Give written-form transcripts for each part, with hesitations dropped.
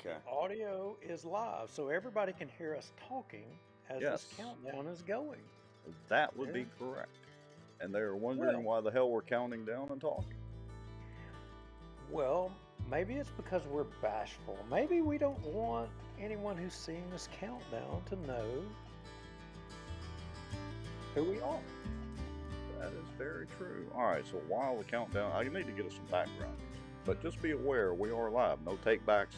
Okay. Audio is live, so everybody can hear us talking as this Yes, countdown is going. that would Yeah. be correct. And they're wondering Well, why the hell we're counting down and talking. well, maybe it's because we're bashful. Maybe we don't want anyone who's seeing this countdown to know who we are. That is very true. All right, so while the countdown, I need to get us some background music. But just be aware, we are live. No takebacks.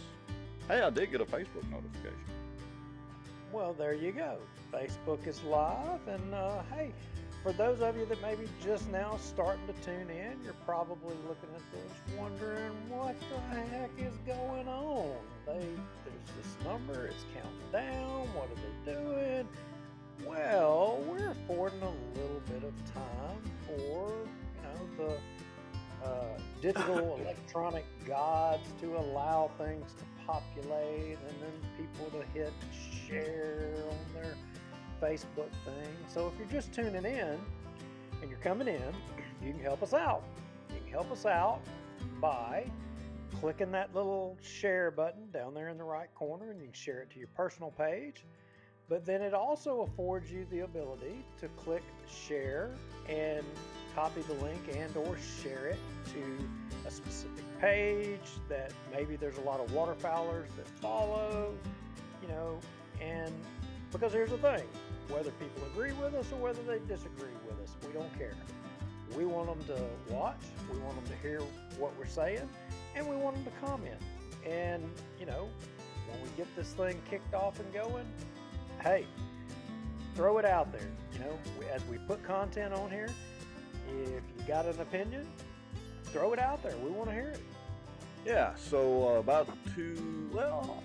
Hey, I did get a Facebook notification. Well, there you go. Facebook is live, and hey, for those of you that maybe just now starting to tune in, you're probably looking at this wondering what the heck is going on. There's this number, it's counting down, what are they doing? Well, we're affording a little bit of time for, the digital electronic gods to allow things to populate and then people to hit share on their Facebook thing. So if you're just tuning in and you're coming in, you can help us out. You can help us out by clicking that little share button down there in the right corner, and you can share it to your personal page. But then it also affords you the ability to click share and copy the link and or share it to a specific page that maybe there's a lot of waterfowlers that follow, and because here's the thing, whether people agree with us or whether they disagree with us, we don't care. We want them to watch, we want them to hear what we're saying, and we want them to comment. And, when we get this thing kicked off and going, hey, throw it out there. As we put content on here, if you got an opinion, throw it out there. We want to hear it. Yeah, so about a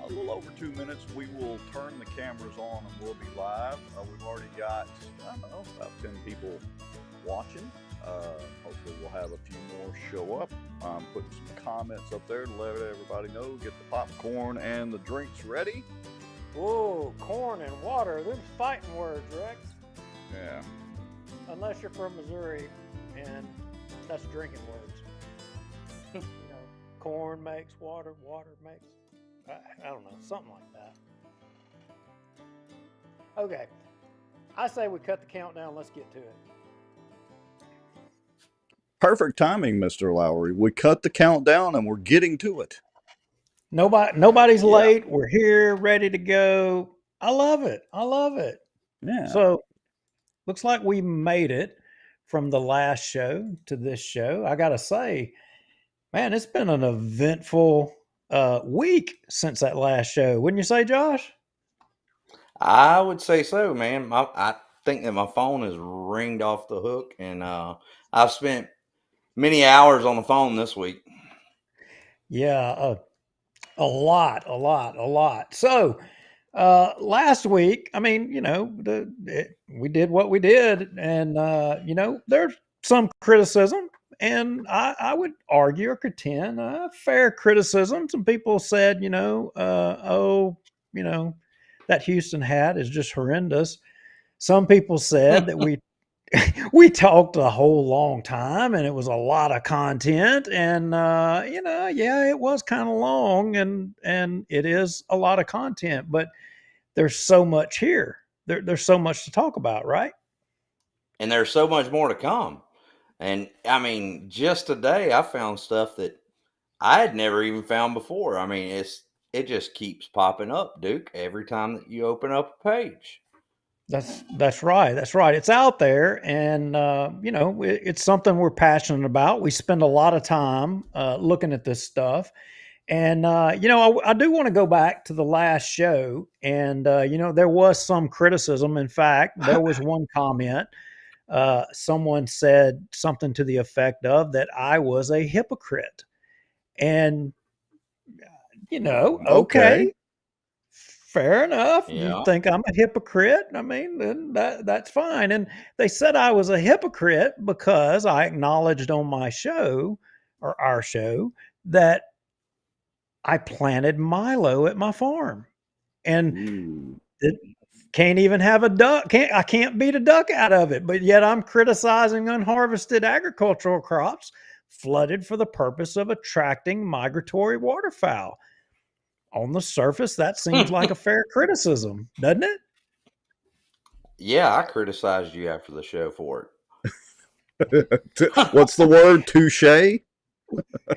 little over 2 minutes, we will turn the cameras on and we'll be live. We've already got, I don't know, about 10 people watching. Hopefully we'll have a few more show up. I'm putting some comments up there to let everybody know, get the popcorn and the drinks ready. Whoa, corn and water, them fighting words, Rex. Yeah. Unless you're from Missouri, and that's drinking words. Corn makes water, water makes, I don't know, something like that. Okay, I say we cut the countdown, let's get to it. Perfect timing, Mr. Lowry. We cut the countdown and we're getting to it. Nobody's late. We're here, ready to go. I love it. Yeah. So, looks like we made it from the last show to this show. I got to say, man, it's been an eventful week since that last show. Wouldn't you say, Josh? I would say so, man. I think that my phone is ringed off the hook, and I've spent many hours on the phone this week. Yeah, a lot. So, last week, I mean, we did what we did, and there's some criticism, and I would argue or contend fair criticism. Some people said, that Houston hat is just horrendous. Some people said that we talked a whole long time and it was a lot of content, and yeah, it was kind of long, and it is a lot of content, but there's so much here. There's so much to talk about, right? And there's so much more to come. And I mean, just today I found stuff that I had never even found before. I mean, it just keeps popping up, Duke, every time that you open up a page. That's right. It's out there, and it's something we're passionate about. We spend a lot of time looking at this stuff, and I do want to go back to the last show, and there was some criticism. In fact, there was one comment. Someone said something to the effect of that I was a hypocrite, and okay. Fair enough. Yeah. You think I'm a hypocrite? I mean, then that's fine. And they said I was a hypocrite because I acknowledged on my show, or our show, that I planted Milo at my farm, and it can't even have a duck. I can't beat a duck out of it. But yet I'm criticizing unharvested agricultural crops flooded for the purpose of attracting migratory waterfowl. on the surface, that seems like a fair criticism, doesn't it? Yeah, I criticized you after the show for What's the word? Touche? it.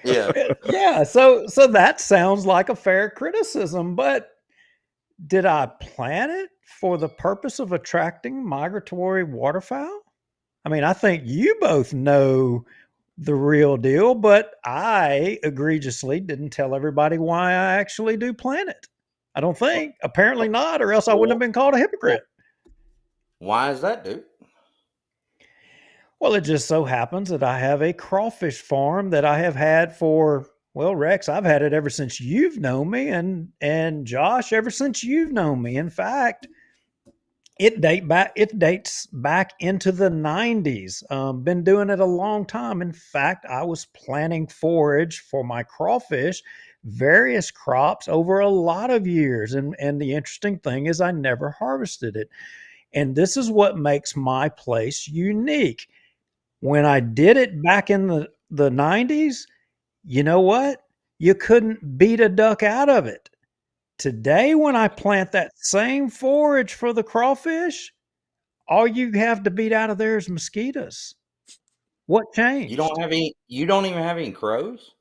Yeah. Yeah, so that sounds like a fair criticism, but did I plan it for the purpose of attracting migratory waterfowl? I mean, I think you both know the real deal, but I egregiously didn't tell everybody why I actually do plan it. I don't think. Apparently not, or else I wouldn't have been called a hypocrite. Why is that, dude? Well, it just so happens that I have a crawfish farm that I have had for, well, Rex, I've had it ever since you've known me, and Josh, ever since you've known me. In fact, it dates back into the 90s. Been doing it a long time. In fact, I was planting forage for my crawfish, various crops over a lot of years. And the interesting thing is I never harvested it. And this is what makes my place unique. When I did it back in the 90s, you know what? You couldn't beat a duck out of it. Today, when I plant that same forage for the crawfish, all you have to beat out of there is mosquitoes. What You changed? don't even have any crows?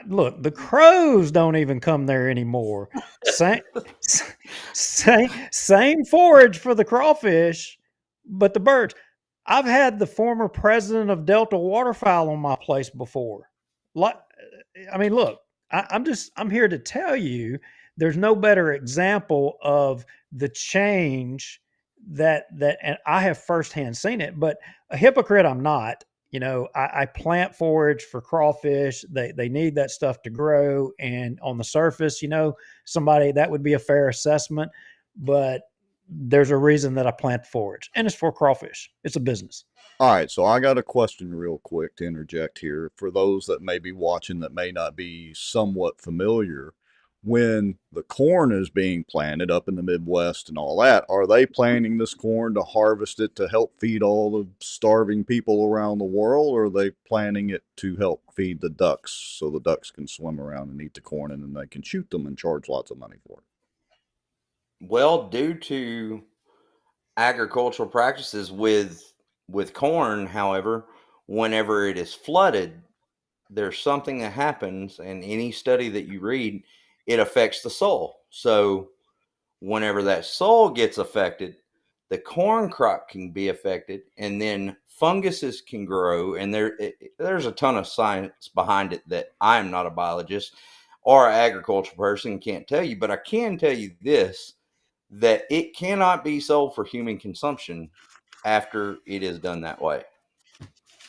Look, the crows don't even come there anymore. Same, same forage for the crawfish, but the birds. I've had the former president of Delta Waterfowl on my place before. Like, I mean, look, I'm here to tell you there's no better example of the change that and I have firsthand seen it, but a hypocrite I'm not. You know, I plant forage for crawfish. They need that stuff to grow. And on the surface, you know, somebody that would be a fair assessment, but there's a reason that I plant forage, and it's for crawfish. It's a business. All right, so I got a question real quick to interject here for those that may be watching that may not be somewhat familiar. When the corn is being planted up in the Midwest and all that, are they planting this corn to harvest it to help feed all the starving people around the world, or are they planting it to help feed the ducks so the ducks can swim around and eat the corn and then they can shoot them and charge lots of money for it? Well, due to agricultural practices with corn, however, whenever it is flooded, there's something that happens, and any study that you read, it affects the soil. So whenever that soil gets affected, the corn crop can be affected, and then funguses can grow. And there's a ton of science behind it that I'm not a biologist or an agricultural person, can't tell you, but I can tell you this, that it cannot be sold for human consumption after it is done that way.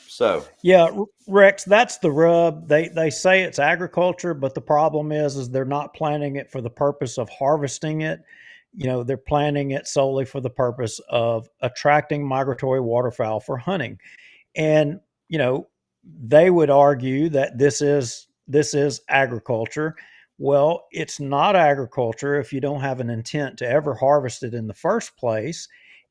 So Yeah, Rex, that's the rub. They say it's agriculture, but the problem is they're not planting it for the purpose of harvesting it. You know, they're planting it solely for the purpose of attracting migratory waterfowl for hunting. And, you know, they would argue that this is agriculture. Well, it's not agriculture if you don't have an intent to ever harvest it in the first place.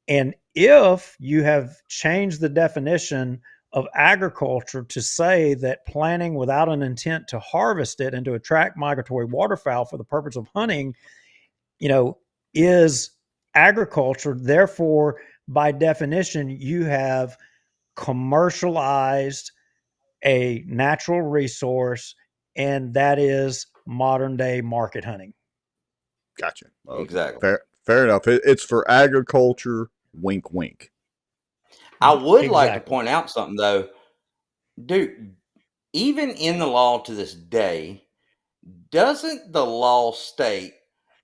And if you have changed the definition of agriculture to say that planting without an intent to harvest it and to attract migratory waterfowl for the purpose of hunting, you know, is agriculture. Therefore, by definition, you have commercialized a natural resource, and that is modern day market hunting. Gotcha. Okay. exactly. Fair enough. It's for agriculture. Wink, wink. I would like to Exactly. point out something though, dude. Even in the law to this day, doesn't the law state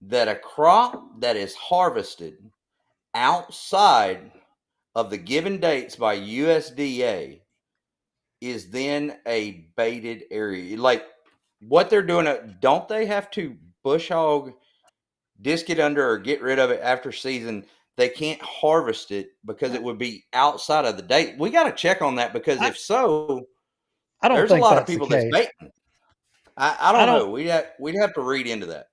that a crop that is harvested outside of the given dates by USDA is then a baited area? Like what they're doing, don't they have to bush hog, disc it under, or get rid of it after season? They can't harvest it because it would be outside of the date. We got to check on that, because if so, I don't there's a think lot of that's the people that's case. baiting. I I don't don't. know. We'd have to read into that.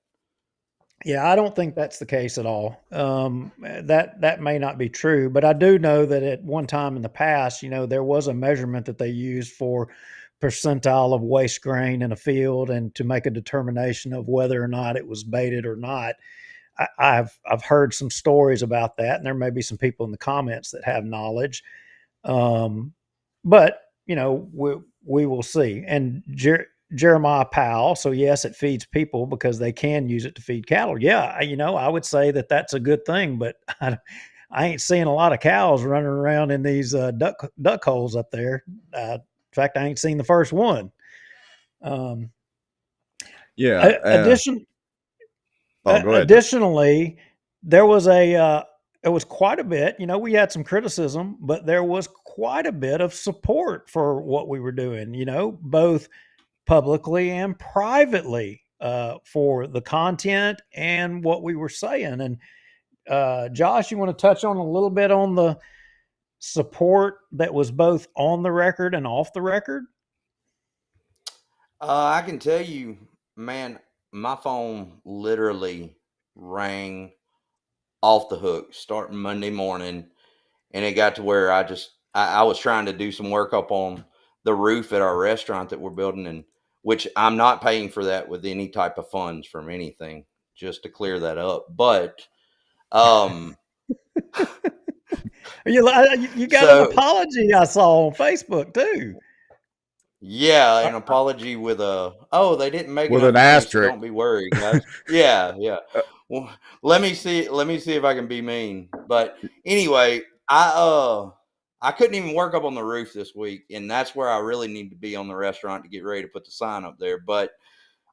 Yeah, I don't think that's the case at all. That may not be true, but I do know that at one time in the past, you know, there was a measurement that they used for percentile of waste grain in a field and to make a determination of whether or not it was baited or not. I've heard some stories about that, and there may be some people in the comments that have knowledge. But we will see. And Jeremiah Powell. So yes, it feeds people because they can use it to feed cattle. Yeah, I would say that that's a good thing, but I ain't seeing a lot of cows running around in these duck holes up there. In fact, I ain't seen the first one. Additionally, there was it was quite a bit. We had some criticism, but there was quite a bit of support for what we were doing. Both publicly and privately for the content and what we were saying. And Josh, you want to touch on a little bit on the support that was both on the record and off the record? I can tell you, man, my phone literally rang off the hook starting Monday morning, and it got to where I was trying to do some work up on the roof at our restaurant that we're building, and which I'm not paying for that with any type of funds from anything, just to clear that up. But you got an apology I saw on Facebook too. Yeah, an apology with they didn't make with an asterisk. Don't be worried, guys. yeah. Well, let me see if I can be mean. But anyway, I couldn't even work up on the roof this week, and that's where I really need to be on the restaurant to get ready to put the sign up there. But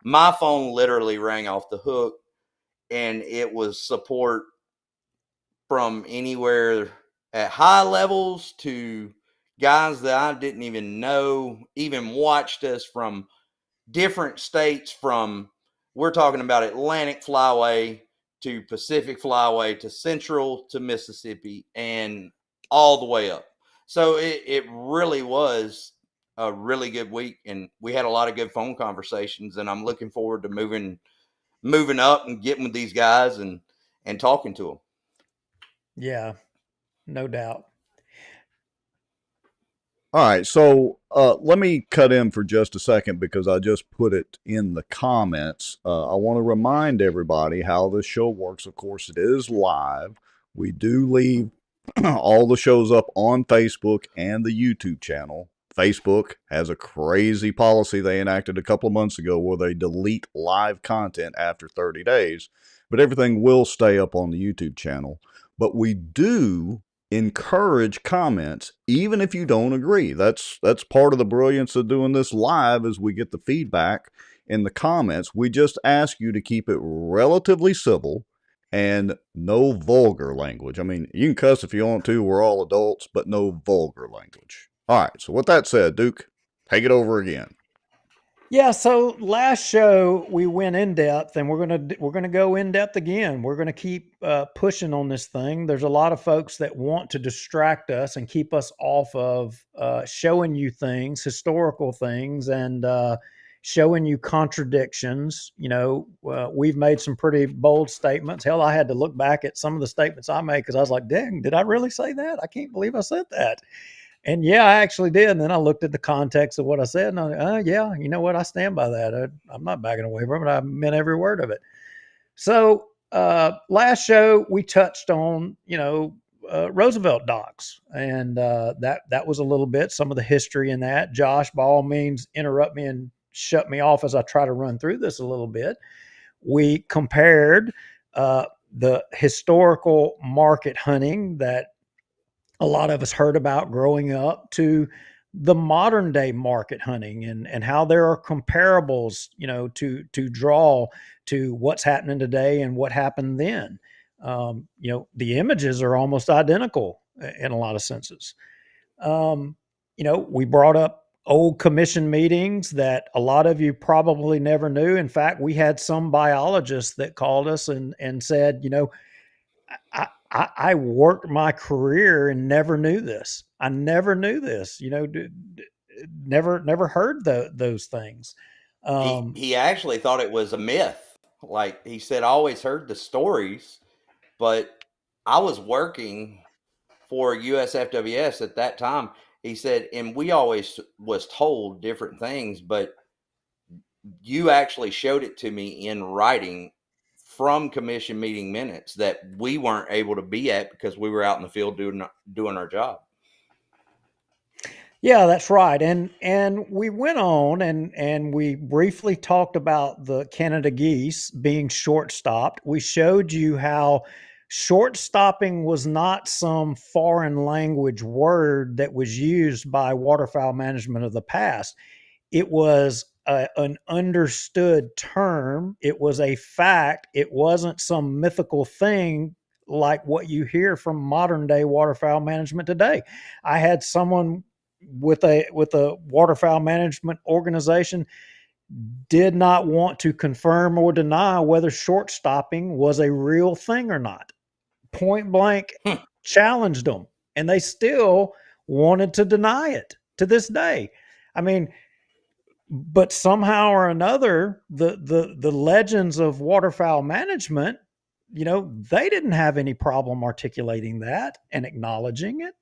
my phone literally rang off the hook, and it was support from anywhere at high levels to guys that I didn't even know, even watched us from different states, from we're talking about Atlantic Flyway to Pacific Flyway to Central to Mississippi and all the way up. So it really was a really good week, and we had a lot of good phone conversations, and I'm looking forward to moving up and getting with these guys and talking to them. Yeah, no doubt. All right, so let me cut in for just a second because I just put it in the comments. I want to remind everybody how this show works. Of course, it is live. We do leave all the shows up on Facebook and the YouTube channel. Facebook has a crazy policy they enacted a couple of months ago where they delete live content after 30 days, but everything will stay up on the YouTube channel. But we do encourage comments even if you don't agree. That's part of the brilliance of doing this live, is we get the feedback in the comments. We just ask you to keep it relatively civil and no vulgar language. I mean, you can cuss if you want to, we're all adults, but no vulgar language. All right, so with that said, Duke, take it over again. Yeah, so last show we went in depth, and we're gonna go in depth again. We're gonna keep pushing on this thing. There's a lot of folks that want to distract us and keep us off of showing you things, historical things, and showing you contradictions. We've made some pretty bold statements. Hell, I had to look back at some of the statements I made because I was like, "Dang, did I really say that? I can't believe I said that." And yeah, I actually did. And then I looked at the context of what I said, and I yeah, you know what? I stand by that. I'm not backing away from it. I meant every word of it. So last show we touched on, Roosevelt docks, and that was a little bit some of the history in that. Josh, by all means, interrupt me and shut me off as I try to run through this a little bit. We compared the historical market hunting that a lot of us heard about growing up to the modern day market hunting, and how there are comparables, to draw to what's happening today and what happened then. The images are almost identical in a lot of senses. We brought up old commission meetings that a lot of you probably never knew. In fact, we had some biologists that called us and said, I worked my career and never knew this. I never knew this, never heard those things. He actually thought it was a myth. Like he said, I always heard the stories, but I was working for USFWS at that time. He said, and we always was told different things, but you actually showed it to me in writing from commission meeting minutes that we weren't able to be at because we were out in the field doing our job. Yeah, that's right. And we went on and we briefly talked about the Canada geese being short stopped. We showed you how short stopping was not some foreign language word that was used by waterfowl management of the past. It was an understood term. It was a fact. It wasn't some mythical thing like what you hear from modern day waterfowl management today. I had someone with a waterfowl management organization did not want to confirm or deny whether short stopping was a real thing or not. Point blank challenged them, and they still wanted to deny it to this day. I mean, but somehow or another, the legends of waterfowl management, they didn't have any problem articulating that and acknowledging it.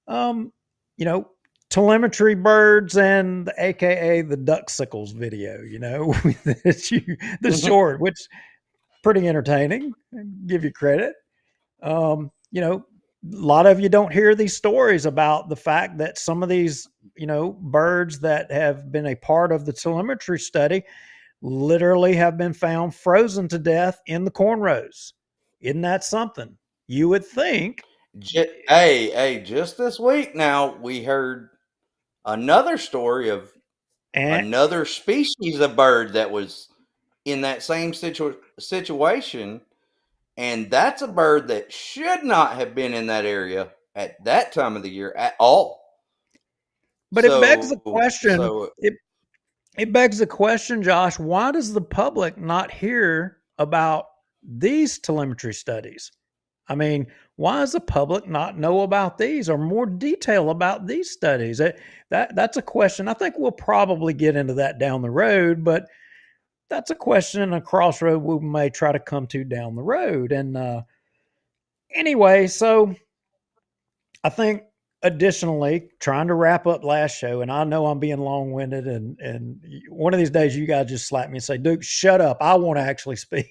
You know, telemetry birds and the AKA the ducksicles video, the short, which pretty entertaining. Give you credit. A lot of you don't hear these stories about the fact that some of these, birds that have been a part of the telemetry study literally have been found frozen to death in the corn rows. Isn't that something? You would think. Hey, just this week now, we heard another story of another species of bird that was in that same situation. And that's a bird that should not have been in that area at that time of the year at all. But it begs the question. It begs the question, Josh, why does the public not hear about these telemetry studies? I mean, why does the public not know about these or more detail about these studies? That's a question. I think we'll probably get into that down the road, but that's a question and a crossroad we may try to come to down the road. And anyway, so I think additionally, trying to wrap up last show, and I know I'm being long-winded, and one of these days you guys just slap me and say, Duke, shut up. I want to actually speak.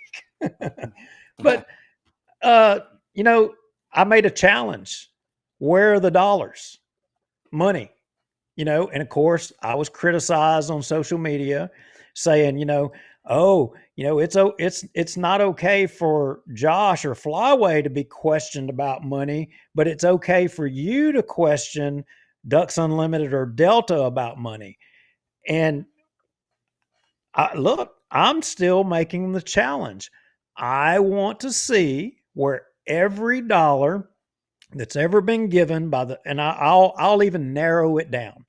But, I made a challenge. Where are the dollars? Money. And of course, I was criticized on social media saying, it's not okay for Josh or Flyway to be questioned about money, but it's okay for you to question Ducks Unlimited or Delta about money. And I'm still making the challenge. I want to see where every dollar that's ever been given and I'll even narrow it down.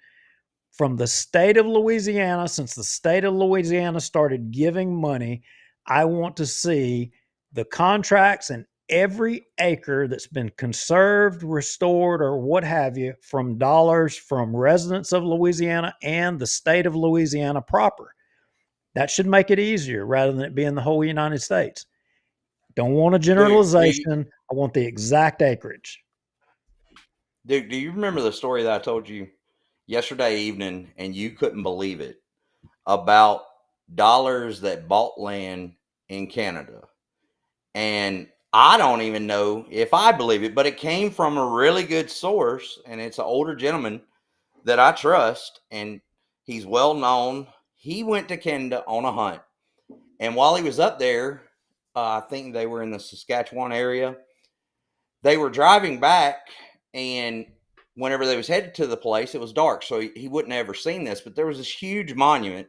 From the state of Louisiana, since the state of Louisiana started giving money, I want to see the contracts and every acre that's been conserved, restored, or what have you from dollars from residents of Louisiana and the state of Louisiana proper. That should make it easier rather than it being the whole United States. Don't want a generalization. I want the exact acreage. Dude, do you remember the story that I told you yesterday evening, and you couldn't believe it, about dollars that bought land in Canada? And I don't even know if I believe it, but it came from a really good source, and it's an older gentleman that I trust, and he's well known. He went to Canada on a hunt, and while he was up there, I think they were in the Saskatchewan area. They were driving back, and whenever they was headed to the place, it was dark, so he wouldn't have ever seen this, but there was this huge monument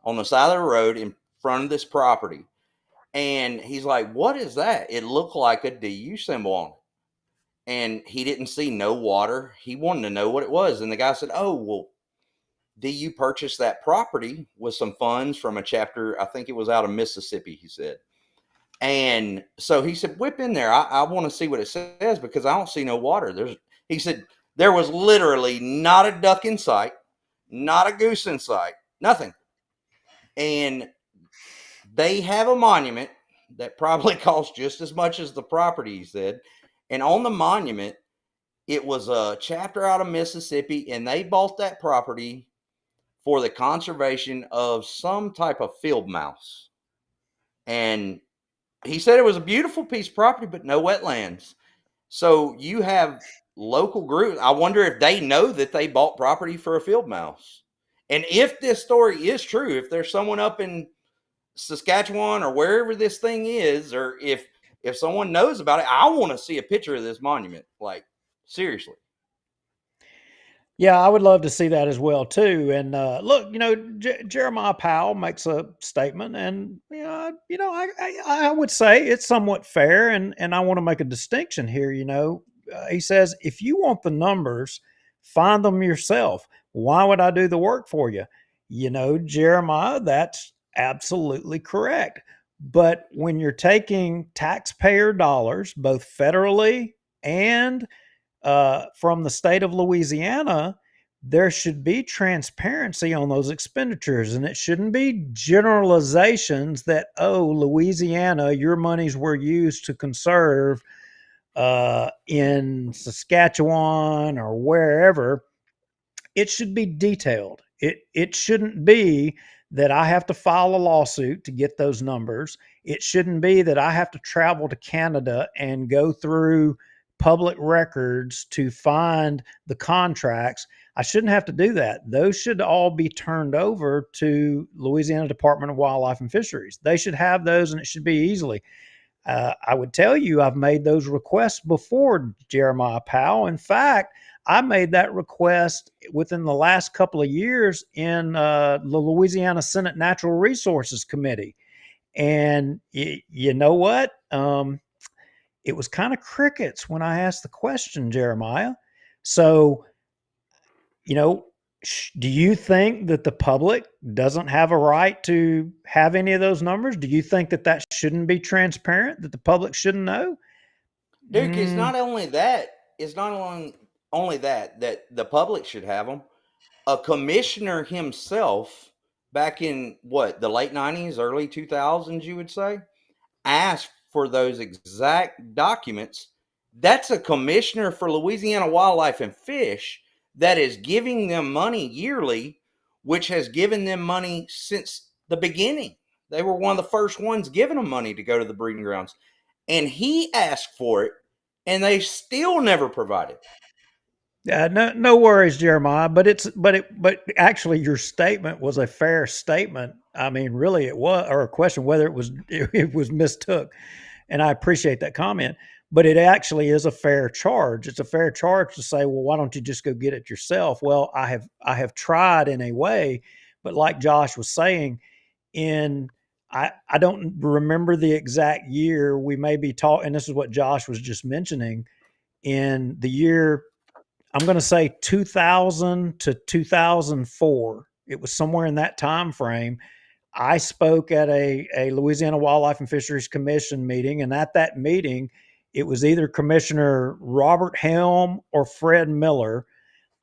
on the side of the road in front of this property. And he's like, what is that? It looked like a DU symbol on it. And he didn't see no water. He wanted to know what it was. And the guy said, oh, well, DU purchased that property with some funds from a chapter, I think it was out of Mississippi, he said. And so he said, whip in there. I want to see what it says because I don't see no water. He said, there was literally not a duck in sight, not a goose in sight, nothing. And they have a monument that probably costs just as much as the property, he said. And on the monument, It was a chapter out of Mississippi, and they bought that property for the conservation of some type of field mouse. And he said it was a beautiful piece of property, but no wetlands. So you have local groups. I wonder if they know that they bought property for a field mouse. And if this story is true, if there's someone up in Saskatchewan or wherever this thing is, or if someone knows about it, I want to see a picture of this monument. Like, seriously. Yeah, I would love to see that as well too. And look, Jeremiah Powell makes a statement, and I would say it's somewhat fair, and I want to make a distinction here. He says if you want the numbers, find them yourself. Why would I do the work for you? Jeremiah, that's absolutely correct. But when you're taking taxpayer dollars, both federally and from the state of Louisiana, there should be transparency on those expenditures. And it shouldn't be generalizations that, oh, Louisiana, your monies were used to conserve in Saskatchewan or wherever. It should be detailed. It shouldn't be that I have to file a lawsuit to get those numbers. It shouldn't be that I have to travel to Canada and go through public records to find the contracts. I shouldn't have to do that. Those should all be turned over to Louisiana Department of Wildlife and Fisheries. They should have those, and it should be easily. I would tell you I've made those requests before, Jeremiah Powell. In fact, I made that request within the last couple of years in the Louisiana Senate Natural Resources Committee. And you know what? It was kind of crickets when I asked the question, Jeremiah. So, do you think that the public doesn't have a right to have any of those numbers? Do you think that shouldn't be transparent, that the public shouldn't know? Duke, it's not only that. It's not only that the public should have them. A commissioner himself, back in the late 90s, early 2000s, you would say, asked for those exact documents. That's a commissioner for Louisiana Wildlife and Fish that is giving them money yearly, which has given them money since the beginning. They were one of the first ones giving them money to go to the breeding grounds. And he asked for it, and they still never provided. Yeah, no worries, Jeremiah. But actually, your statement was a fair statement. I mean, really, it was, or a question whether it was mistook, and I appreciate that comment. But it actually is a fair charge. It's a fair charge to say, well, why don't you just go get it yourself? Well, I have tried in a way, but like Josh was saying, I don't remember the exact year. We may be talking, and this is what Josh was just mentioning, in the year, I'm going to say 2000 to 2004. It was somewhere in that time frame. I spoke at a Louisiana Wildlife and Fisheries Commission meeting, and at that meeting, it was either Commissioner Robert Helm or Fred Miller.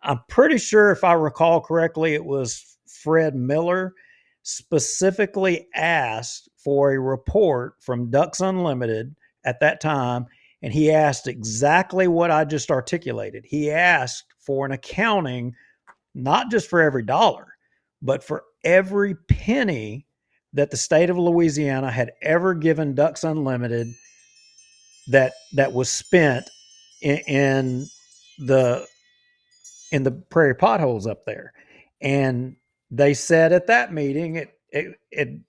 I'm pretty sure, if I recall correctly, it was Fred Miller specifically asked for a report from Ducks Unlimited at that time, and he asked exactly what I just articulated. He asked for an accounting, not just for every dollar, but for every penny that the state of Louisiana had ever given Ducks Unlimited that was spent in the prairie potholes up there. And they said at that meeting, it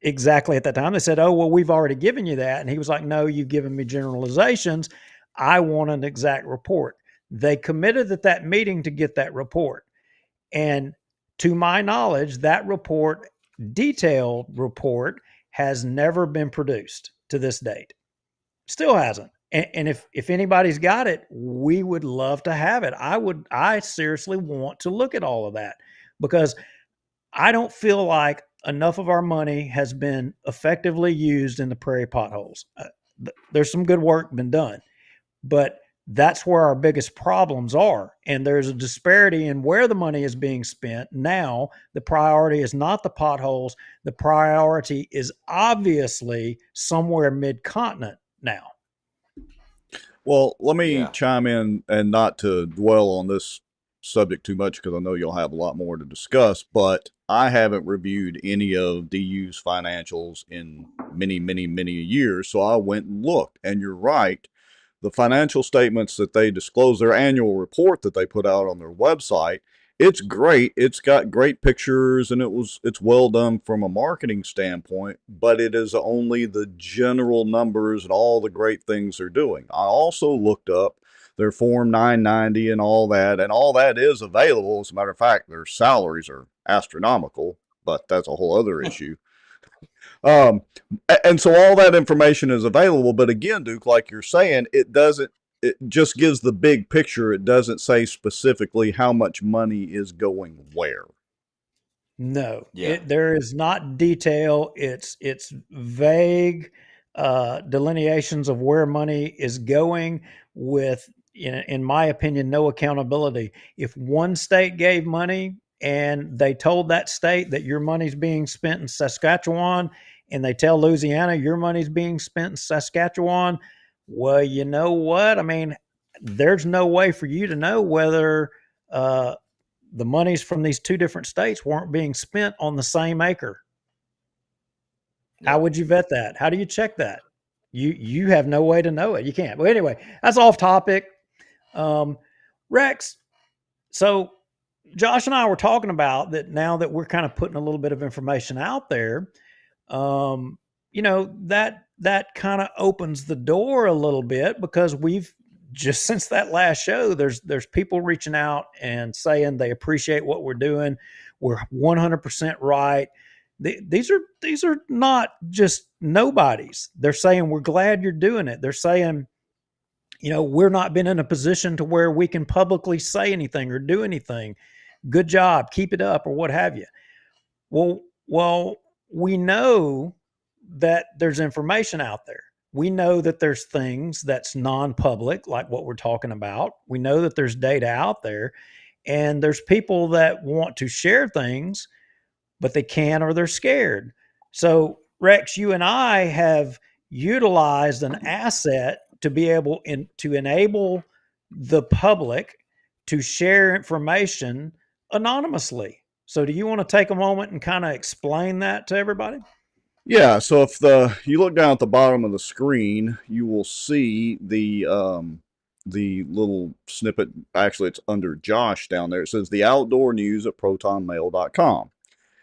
exactly at that time, they said, oh, well, we've already given you that. And he was like, no, you've given me generalizations. I want an exact report. They committed at that meeting to get that report. And to my knowledge, that report, detailed report, has never been produced to this date. Still hasn't. And if anybody's got it, we would love to have it. I seriously want to look at all of that, because I don't feel like enough of our money has been effectively used in the prairie potholes. There's some good work been done, but that's where our biggest problems are. And there's a disparity in where the money is being spent. Now, the priority is not the potholes. The priority is obviously somewhere mid-continent now. Well, let me Yeah. chime in, and not to dwell on this subject too much because I know you'll have a lot more to discuss, but I haven't reviewed any of DU's financials in many, many, many years. So I went and looked, and you're right. The financial statements that they disclose, their annual report that they put out on their website, it's great. It's got great pictures, and it's well done from a marketing standpoint, but it is only the general numbers and all the great things they're doing. I also looked up their Form 990 and all that is available. As a matter of fact, their salaries are astronomical, but that's a whole other issue. Um, and so all that information is available. But again, Duke, like you're saying, it just gives the big picture. It doesn't say specifically how much money is going where. No, Yeah. there is not detail. It's vague delineations of where money is going with, in my opinion, no accountability. If one state gave money and they told that state that your money's being spent in Saskatchewan, and they tell Louisiana your money's being spent in Saskatchewan, well, you know what? I mean, there's no way for you to know whether the monies from these two different states weren't being spent on the same acre. How would you vet that? How do you check that? You have no way to know it. You can't. But anyway, that's off topic. Rex, so Josh and I were talking about that now that we're kind of putting a little bit of information out there. That kind of opens the door a little bit, because we've just, since that last show, there's people reaching out and saying they appreciate what we're doing. We're 100% right. These are not just nobodies. They're saying we're glad you're doing it. They're saying, we're not been in a position to where we can publicly say anything or do anything. Good job, keep it up, or what have you. Well, we know that there's information out there. We know that there's things that's non-public, like what we're talking about. We know that there's data out there, and there's people that want to share things, but they can't, or they're scared. So, Rex, you and I have utilized an asset to be able to enable the public to share information anonymously. So, do you want to take a moment and kind of explain that to everybody? Yeah, so if you look down at the bottom of the screen, you will see the little snippet. Actually, it's under Josh down there. It says the outdoor news at protonmail.com.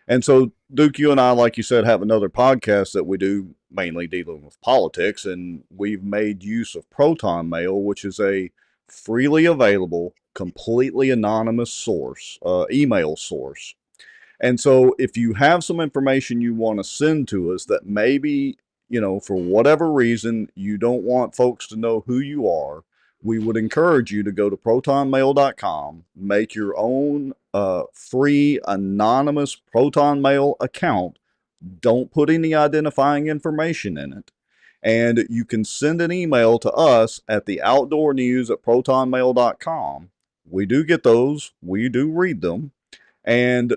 And so, Duke, you and I, like you said, have another podcast that we do mainly dealing with politics, and we've made use of ProtonMail, which is a freely available, completely anonymous source, email source. And so if you have some information you want to send to us that maybe, for whatever reason, you don't want folks to know who you are, we would encourage you to go to protonmail.com, make your own free anonymous ProtonMail account. Don't put any identifying information in it. And you can send an email to us at the outdoor news at protonmail.com. We do get those. We do read them. And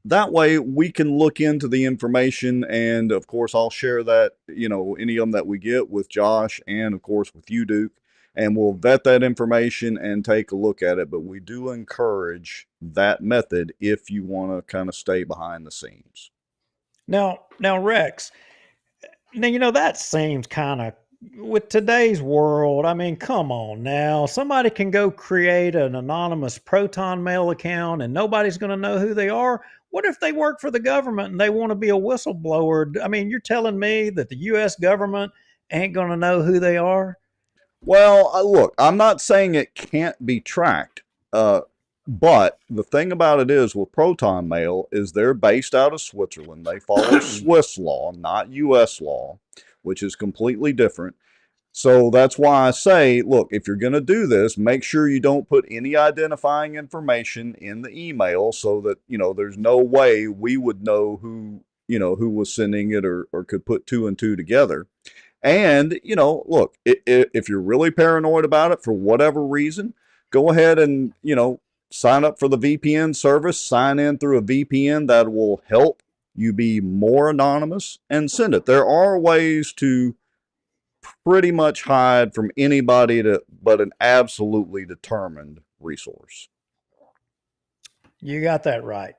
that way we can look into the information, and of course I'll share that, any of them that we get with Josh and of course with you, Duke, and we'll vet that information and take a look at it. But we do encourage that method if you want to kind of stay behind the scenes. Now, Rex, that seems kind of, with today's world, I mean, come on now. Somebody can go create an anonymous ProtonMail account and nobody's going to know who they are. What if they work for the government and they want to be a whistleblower? I mean, you're telling me that the U.S. government ain't going to know who they are? Well, look, I'm not saying it can't be tracked. But the thing about it is, with ProtonMail, is they're based out of Switzerland. They follow Swiss law, not U.S. law, which is completely different. So that's why I say, look, if you're going to do this, make sure you don't put any identifying information in the email, so that, there's no way we would know who was sending it, or could put two and two together. And, look, if you're really paranoid about it for whatever reason, go ahead and, sign up for the VPN service, sign in through a VPN that will help you be more anonymous, and send it. There are ways to pretty much hide from anybody but an absolutely determined resource. You got that right.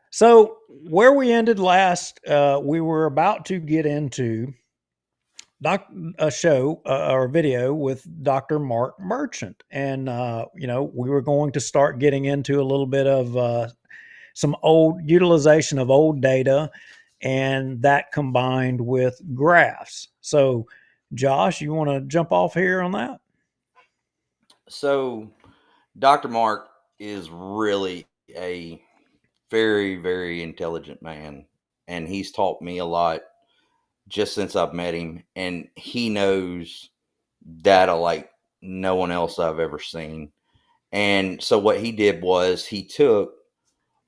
So where we ended last, we were about to get into a show or video with Dr. Mark Merchant. And, we were going to start getting into a little bit of some old utilization of old data, and that combined with graphs. So, Josh, you want to jump off here on that? So, Dr. Mark is really a very, very intelligent man, and he's taught me a lot just since I've met him, and he knows data like no one else I've ever seen. And so what he did was he took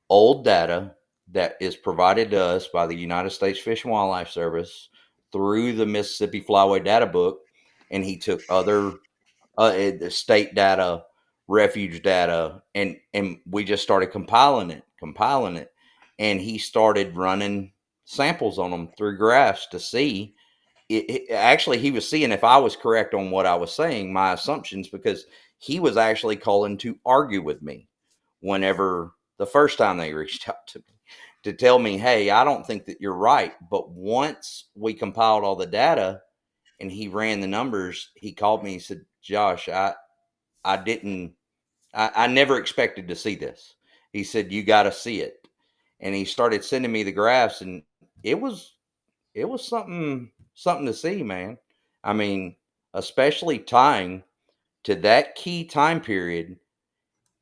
old data that is provided to us by the United States Fish and Wildlife Service through the Mississippi Flyway data book, and he took other state data, refuge data, and we just started compiling it, and he started running samples on them through graphs to see actually he was seeing if I was correct on what I was saying, my assumptions, because he was actually calling to argue with me whenever the first time they reached out to me to tell me, hey, I don't think that you're right. But once we compiled all the data and he ran the numbers, he called me and said, Josh, I never expected to see this. He said, you got to see it. And he started sending me the graphs, and it was something to see, man. I mean, especially tying to that key time period.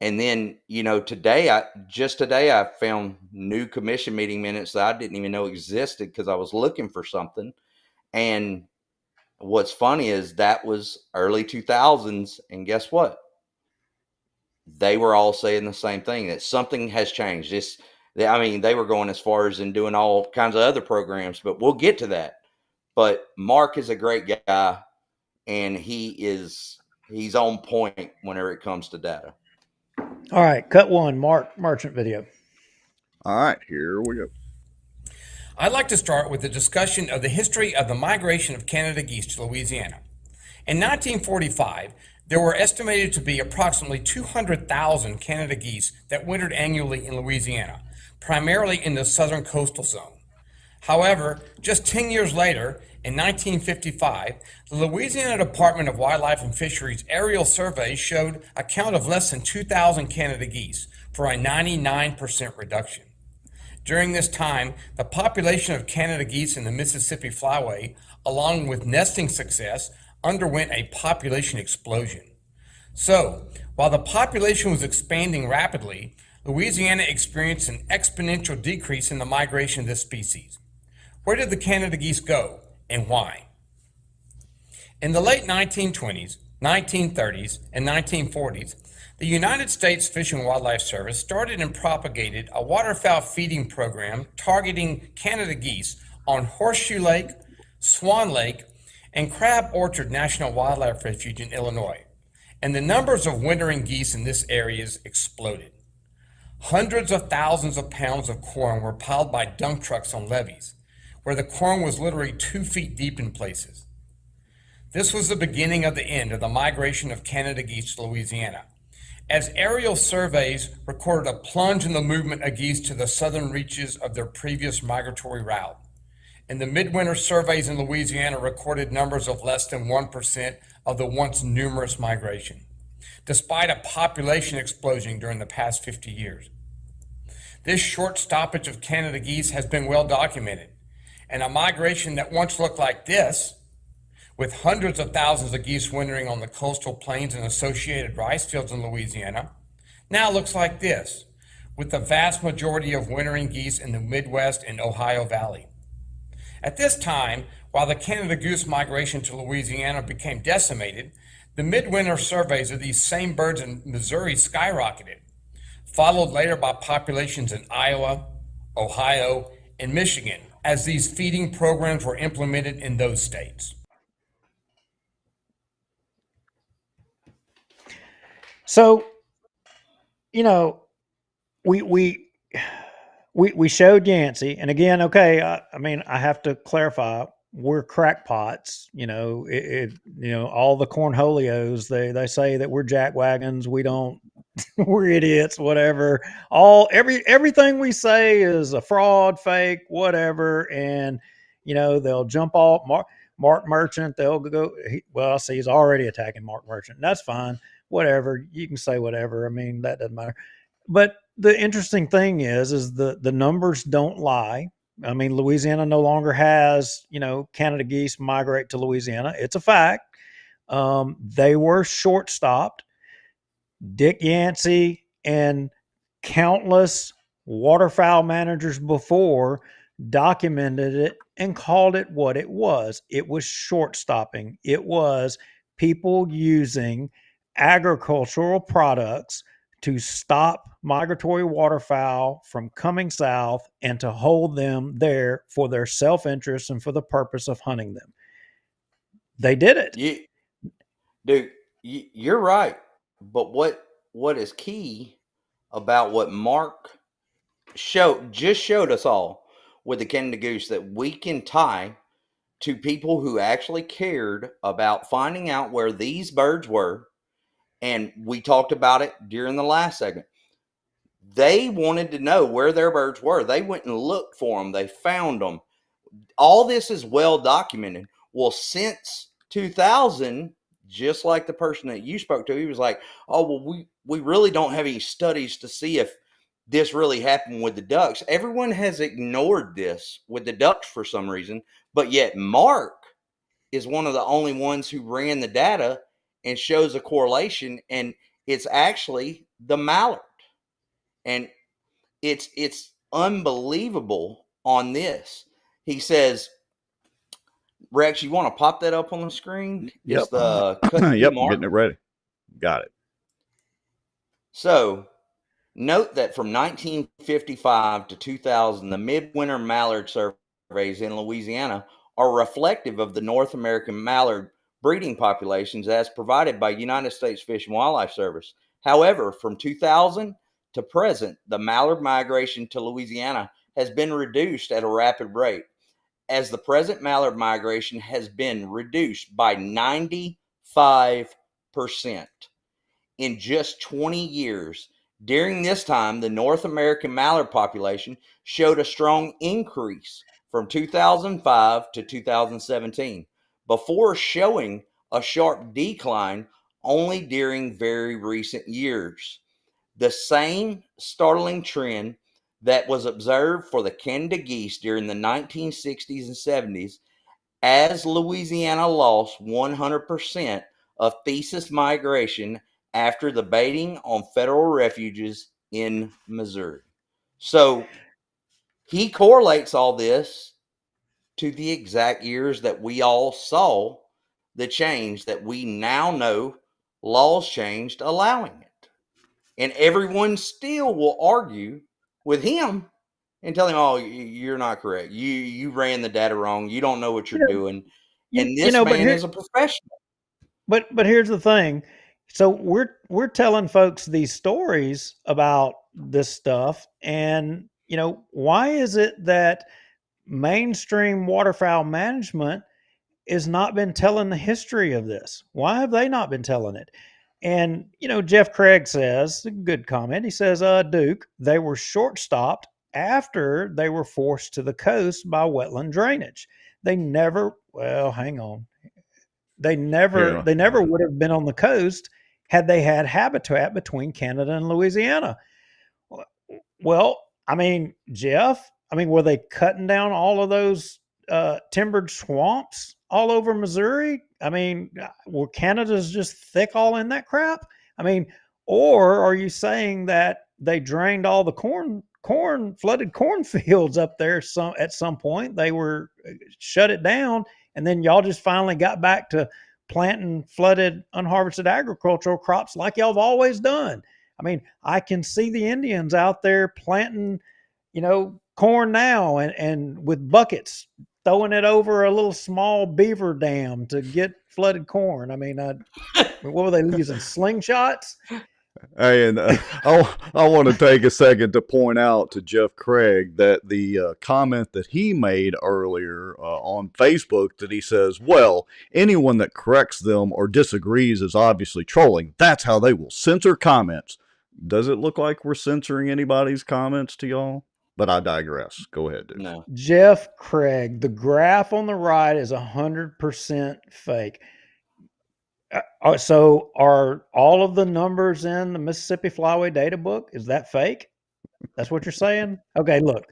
And then, today I found new commission meeting minutes that I didn't even know existed because I was looking for something. And what's funny is that was early 2000s. And guess what? They were all saying the same thing, that something has changed. They were going as far as in doing all kinds of other programs, but we'll get to that. But Mark is a great guy, and he's on point whenever it comes to data. All right, cut one, Mark Merchant video. All right, here we go. I'd like to start with a discussion of the history of the migration of Canada geese to Louisiana. In 1945, there were estimated to be approximately 200,000 Canada geese that wintered annually in Louisiana, primarily in the southern coastal zone. However, just 10 years later, in 1955, the Louisiana Department of Wildlife and Fisheries aerial survey showed a count of less than 2,000 Canada geese, for a 99% reduction. During this time, the population of Canada geese in the Mississippi Flyway, along with nesting success, underwent a population explosion. So, while the population was expanding rapidly, Louisiana experienced an exponential decrease in the migration of this species. Where did the Canada geese go, and why? In the late 1920s, 1930s, and 1940s, the United States Fish and Wildlife Service started and propagated a waterfowl feeding program targeting Canada geese on Horseshoe Lake, Swan Lake, and Crab Orchard National Wildlife Refuge in Illinois, and the numbers of wintering geese in this area exploded. Hundreds of thousands of pounds of corn were piled by dump trucks on levees, where the corn was literally 2 feet deep in places. This was the beginning of the end of the migration of Canada geese to Louisiana, as aerial surveys recorded a plunge in the movement of geese to the southern reaches of their previous migratory route. And the midwinter surveys in Louisiana recorded numbers of less than 1% of the once numerous migration, despite a population explosion during the past 50 years. This short stoppage of Canada geese has been well documented, and a migration that once looked like this, with hundreds of thousands of geese wintering on the coastal plains and associated rice fields in Louisiana, now looks like this, with the vast majority of wintering geese in the Midwest and Ohio Valley. At this time, while the Canada goose migration to Louisiana became decimated, the midwinter surveys of these same birds in Missouri skyrocketed, followed later by populations in Iowa, Ohio, and Michigan, as these feeding programs were implemented in those states. So, we showed Yancey, and again, okay, I have to clarify, we're crackpots. All the cornholios, they say that we're jackwagons. We don't, we're idiots, whatever. Everything we say is a fraud, fake, whatever. And, they'll jump off Mark Merchant. They'll go, see, he's already attacking Mark Merchant. That's fine. Whatever. You can say whatever. I mean, that doesn't matter. But the interesting thing is the numbers don't lie. I mean, Louisiana no longer has, Canada geese migrate to Louisiana. It's a fact. They were short stopped. Dick Yancey and countless waterfowl managers before documented it and called it what it was. It was short stopping. It was people using agricultural products to stop migratory waterfowl from coming south and to hold them there for their self-interest and for the purpose of hunting them. They did it. Dude, you're right. But what is key about what Mark showed us all with the Canada goose that we can tie to people who actually cared about finding out where these birds were. And we talked about it during the last segment. They wanted to know where their birds were. They went and looked for them. They found them. All this is well documented. Well, since 2000, just like the person that you spoke to, he was like, oh, well, we really don't have any studies to see if this really happened with the ducks. Everyone has ignored this with the ducks for some reason, but yet Mark is one of the only ones who ran the data and shows a correlation, and it's actually the mallard. And it's unbelievable on this. He says, Rex, you want to pop that up on the screen? Yep. It's the yep, I'm getting it ready. Got it. So note that from 1955 to 2000, the midwinter mallard surveys in Louisiana are reflective of the North American mallard breeding populations as provided by United States Fish and Wildlife Service. However, from 2000 to present, the mallard migration to Louisiana has been reduced at a rapid rate, as the present mallard migration has been reduced by 95% in just 20 years. During this time, the North American mallard population showed a strong increase from 2005 to 2017, before showing a sharp decline only during very recent years. The same startling trend that was observed for the Canada geese during the 1960s and 70s, as Louisiana lost 100% of thesis migration after the baiting on federal refuges in Missouri. So he correlates all this to the exact years that we all saw the change that we now know laws changed allowing it. And everyone still will argue with him and tell him, oh, you're not correct. You ran the data wrong. You don't know what you're doing. And this man is a professional. But here's the thing. So we're telling folks these stories about this stuff, and why is it that mainstream waterfowl management has not been telling the history of this? Why have they not been telling it? And Jeff Craig says, a good comment. He says, Duke, they were short stopped after they were forced to the coast by wetland drainage. They never They never would have been on the coast had they had habitat between Canada and Louisiana. Well, I mean, Jeff, were they cutting down all of those timbered swamps all over Missouri? Were Canada's just thick all in that crap? Or are you saying that they drained all the flooded cornfields up there at some point? They were shut it down, and then y'all just finally got back to planting flooded, unharvested agricultural crops like y'all have always done. I can see the Indians out there planting, corn now and with buckets, throwing it over a little small beaver dam to get flooded corn. What were they using? Slingshots? And I want to take a second to point out to Jeff Craig that the comment that he made earlier on Facebook that he says, well, anyone that corrects them or disagrees is obviously trolling. That's how they will censor comments. Does it look like we're censoring anybody's comments to y'all? But I digress. Go ahead, dude. No. Jeff Craig, the graph on the right is 100% fake. So are all of the numbers in the Mississippi Flyway data book, is that fake? That's what you're saying? Okay, look,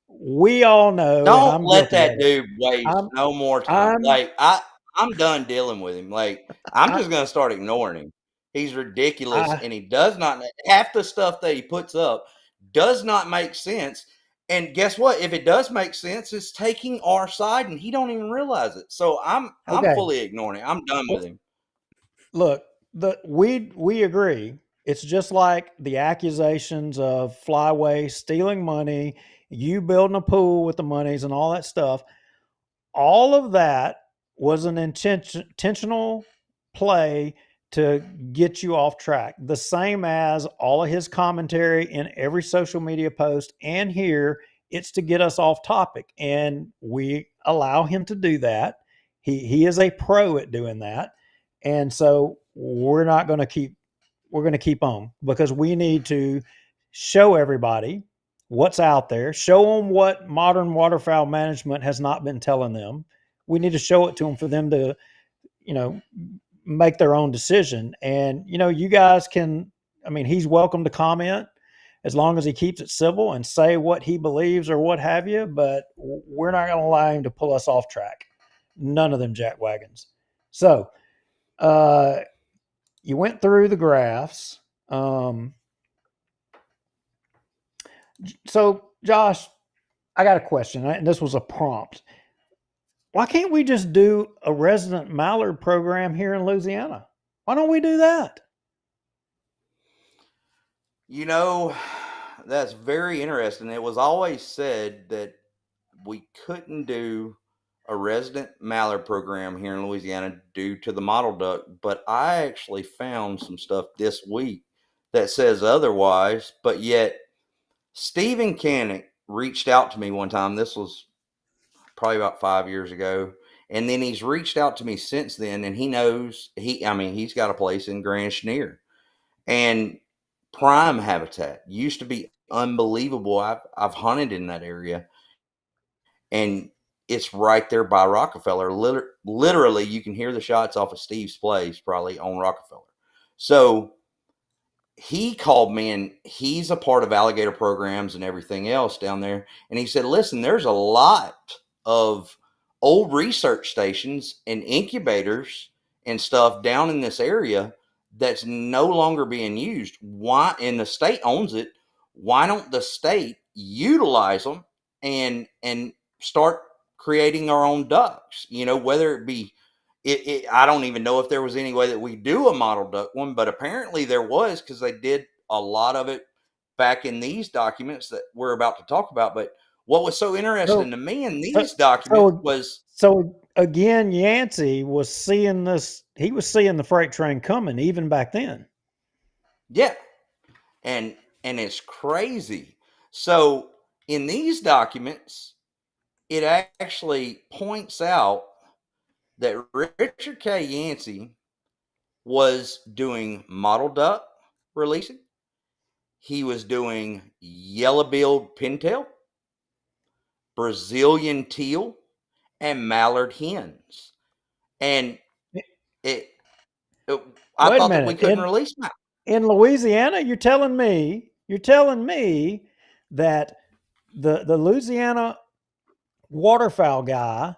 we all know. Don't let that dude waste no more time. I'm I'm done dealing with him. Like, I'm just gonna start ignoring him. He's ridiculous, and he does not, half the stuff that he puts up does not make sense. And guess what? If it does make sense, it's taking our side, and he don't even realize it. So I'm fully ignoring it. I'm done with him. Look, we agree. It's just like the accusations of Flyway stealing money, you building a pool with the monies and all that stuff. All of that was an intentional play to get you off track. The same as all of his commentary in every social media post and here, it's to get us off topic. And we allow him to do that. He is a pro at doing that. And so we're going to keep on because we need to show everybody what's out there, show them what modern waterfowl management has not been telling them. We need to show it to them for them to, make their own decision. And, you guys can, he's welcome to comment as long as he keeps it civil and say what he believes or what have you, but we're not going to allow him to pull us off track. None of them jackwagons. So, you went through the graphs. So, Josh, I got a question, and this was a prompt. Why can't we just do a resident mallard program here in Louisiana? Why don't we do that? That's very interesting. It was always said that we couldn't do a resident mallard program here in Louisiana due to the mottled duck, but I actually found some stuff this week that says otherwise, but yet Stephen Canick reached out to me one time. This was probably about 5 years ago. And then he's reached out to me since then, and he knows he's got a place in Grand Chenier. And prime habitat used to be unbelievable. I've hunted in that area, and it's right there by Rockefeller. Literally, you can hear the shots off of Steve's place probably on Rockefeller. So he called me, and he's a part of alligator programs and everything else down there. And he said, listen, there's a lot of old research stations and incubators and stuff down in this area that's no longer being used. Why? And the state owns it. Why don't the state utilize them and start creating our own ducks? Whether it be, I don't even know if there was any way that we do a model duck one, but apparently there was, because they did a lot of it back in these documents that we're about to talk about. But what was so interesting to me in these documents was... So again, Yancey was seeing this. He was seeing the freight train coming even back then. Yeah. And it's crazy. So in these documents, it actually points out that Richard K. Yancey was doing mottle duck releasing. He was doing yellow-billed pintail, Brazilian teal, and mallard hens. And I thought that we couldn't release them. In Louisiana, you're telling me that the Louisiana waterfowl guy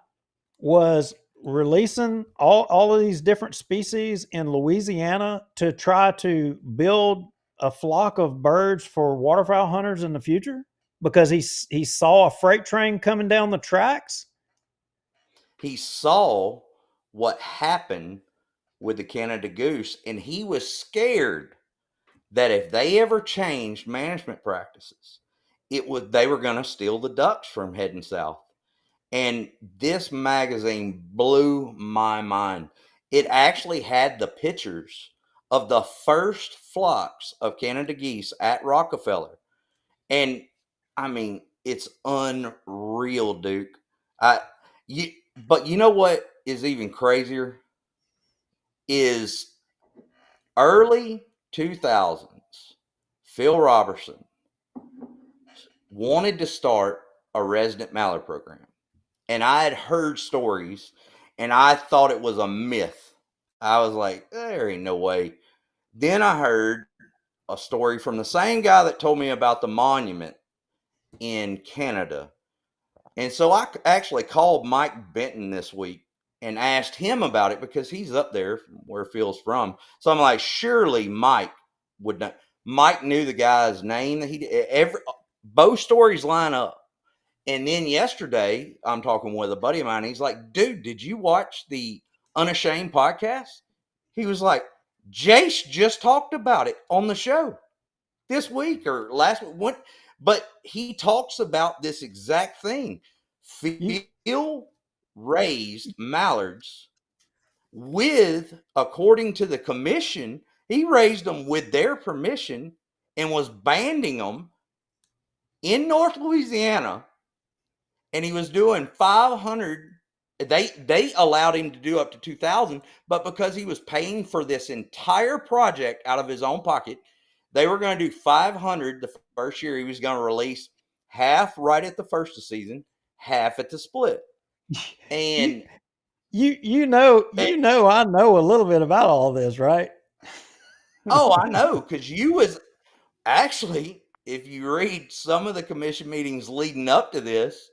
was releasing all of these different species in Louisiana to try to build a flock of birds for waterfowl hunters in the future because he saw a freight train coming down the tracks? He saw what happened with the Canada goose, and he was scared that if they ever changed management practices, they were going to steal the ducks from heading south. And this magazine blew my mind. It actually had the pictures of the first flocks of Canada geese at Rockefeller. And I mean, it's unreal, Duke. But you know what is even crazier is early 2000s, Phil Robertson wanted to start a resident mallard program. And I had heard stories and I thought it was a myth. I was like, there ain't no way. Then I heard a story from the same guy that told me about the monument in Canada. And so I actually called Mike Benton this week and asked him about it because he's up there where Phil's from. So I'm like, surely Mike would know. Mike knew the guy's name. Both stories line up. And then yesterday, I'm talking with a buddy of mine. He's like, dude, did you watch the Unashamed podcast? He was like, Jace just talked about it on the show this week or last week. But he talks about this exact thing. Phil raised mallards with, according to the commission, he raised them with their permission and was banding them in North Louisiana. And he was doing 500. They allowed him to do up to 2,000, but because he was paying for this entire project out of his own pocket, they were going to do 500 the first year. He was going to release half right at the first of the season, half at the split. And you know, I know a little bit about all this, right? Oh, I know, because you was actually, if you read some of the commission meetings leading up to this,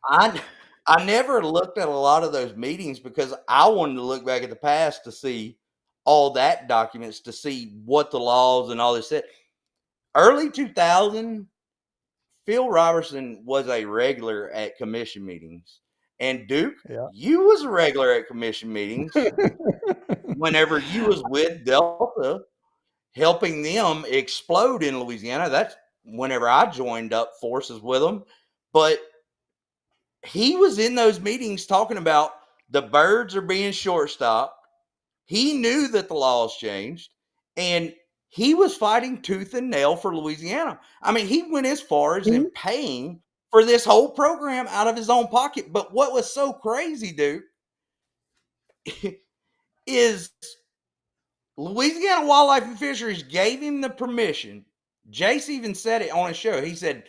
I never looked at a lot of those meetings because I wanted to look back at the past to see all that documents, to see what the laws and all this said. Early 2000, Phil Robertson was a regular at commission meetings. And Duke, you was a regular at commission meetings whenever you was with Delta, helping them explode in Louisiana. That's whenever I joined up forces with them. But he was in those meetings talking about the birds are being short-stopped. He knew that the laws changed, and he was fighting tooth and nail for Louisiana. I mean, he went as far as in paying for this whole program out of his own pocket. But what was so crazy, dude, is Louisiana Wildlife and Fisheries gave him the permission. Jace even said it on his show. He said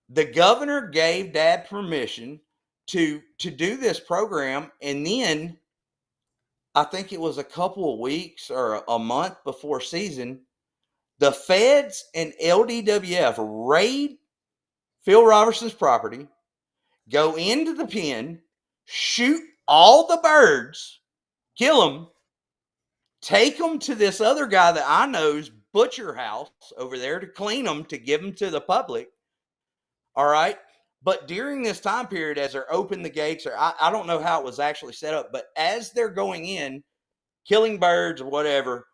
the governor gave Dad permission to do this program, and then I think it was a couple of weeks or a month before season, the feds and LDWF raid Phil Robertson's property, go into the pen, shoot all the birds, kill them, take them to this other guy that I know's butcher house over there to clean them, to give them to the public. All right. But during this time period, as they're open the gates, or I don't know how it was actually set up, but as they're going in, killing birds or whatever,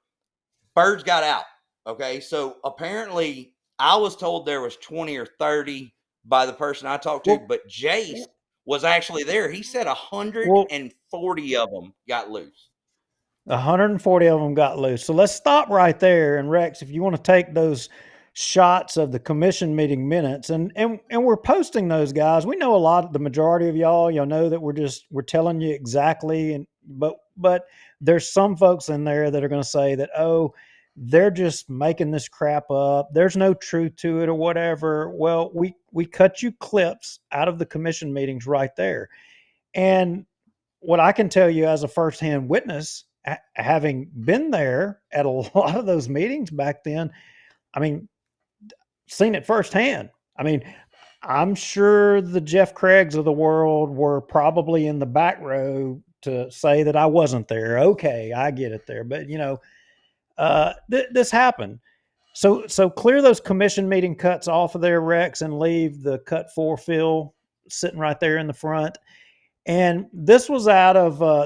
birds got out. Okay. So apparently I was told there was 20 or 30 by the person I talked to, but Jace was actually there. He said 140 of them got loose. 140 of them got loose. So let's stop right there. And Rex, if you want to take those shots of the commission meeting minutes, and we're posting those, guys. We know the majority of y'all know that we're telling you exactly. But there's some folks in there that are going to say that, oh, they're just making this crap up. There's no truth to it or whatever. Well, we cut you clips out of the commission meetings right there. And what I can tell you as a firsthand witness, having been there at a lot of those meetings back then, I mean, seen it firsthand. I mean, I'm sure the Jeff Craigs of the world were probably in the back row to say that I wasn't there. Okay, I get it there. But, this happened. So clear those commission meeting cuts off of there, Rex, and leave the cut for Phil sitting right there in the front. And this was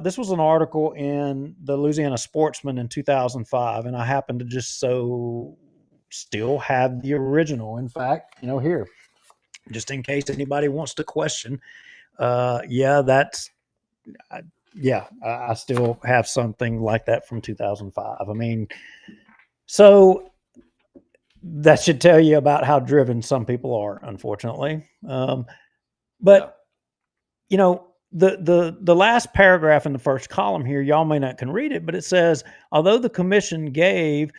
this was an article in the Louisiana Sportsman in 2005, and I happen to just still have the original. In fact, here, just in case anybody wants to question, that's Yeah, I still have something like that from 2005. I mean, so that should tell you about how driven some people are, unfortunately. But Yeah. you know, the last paragraph in the first column here, y'all may not can read it, but it says, although the commission gave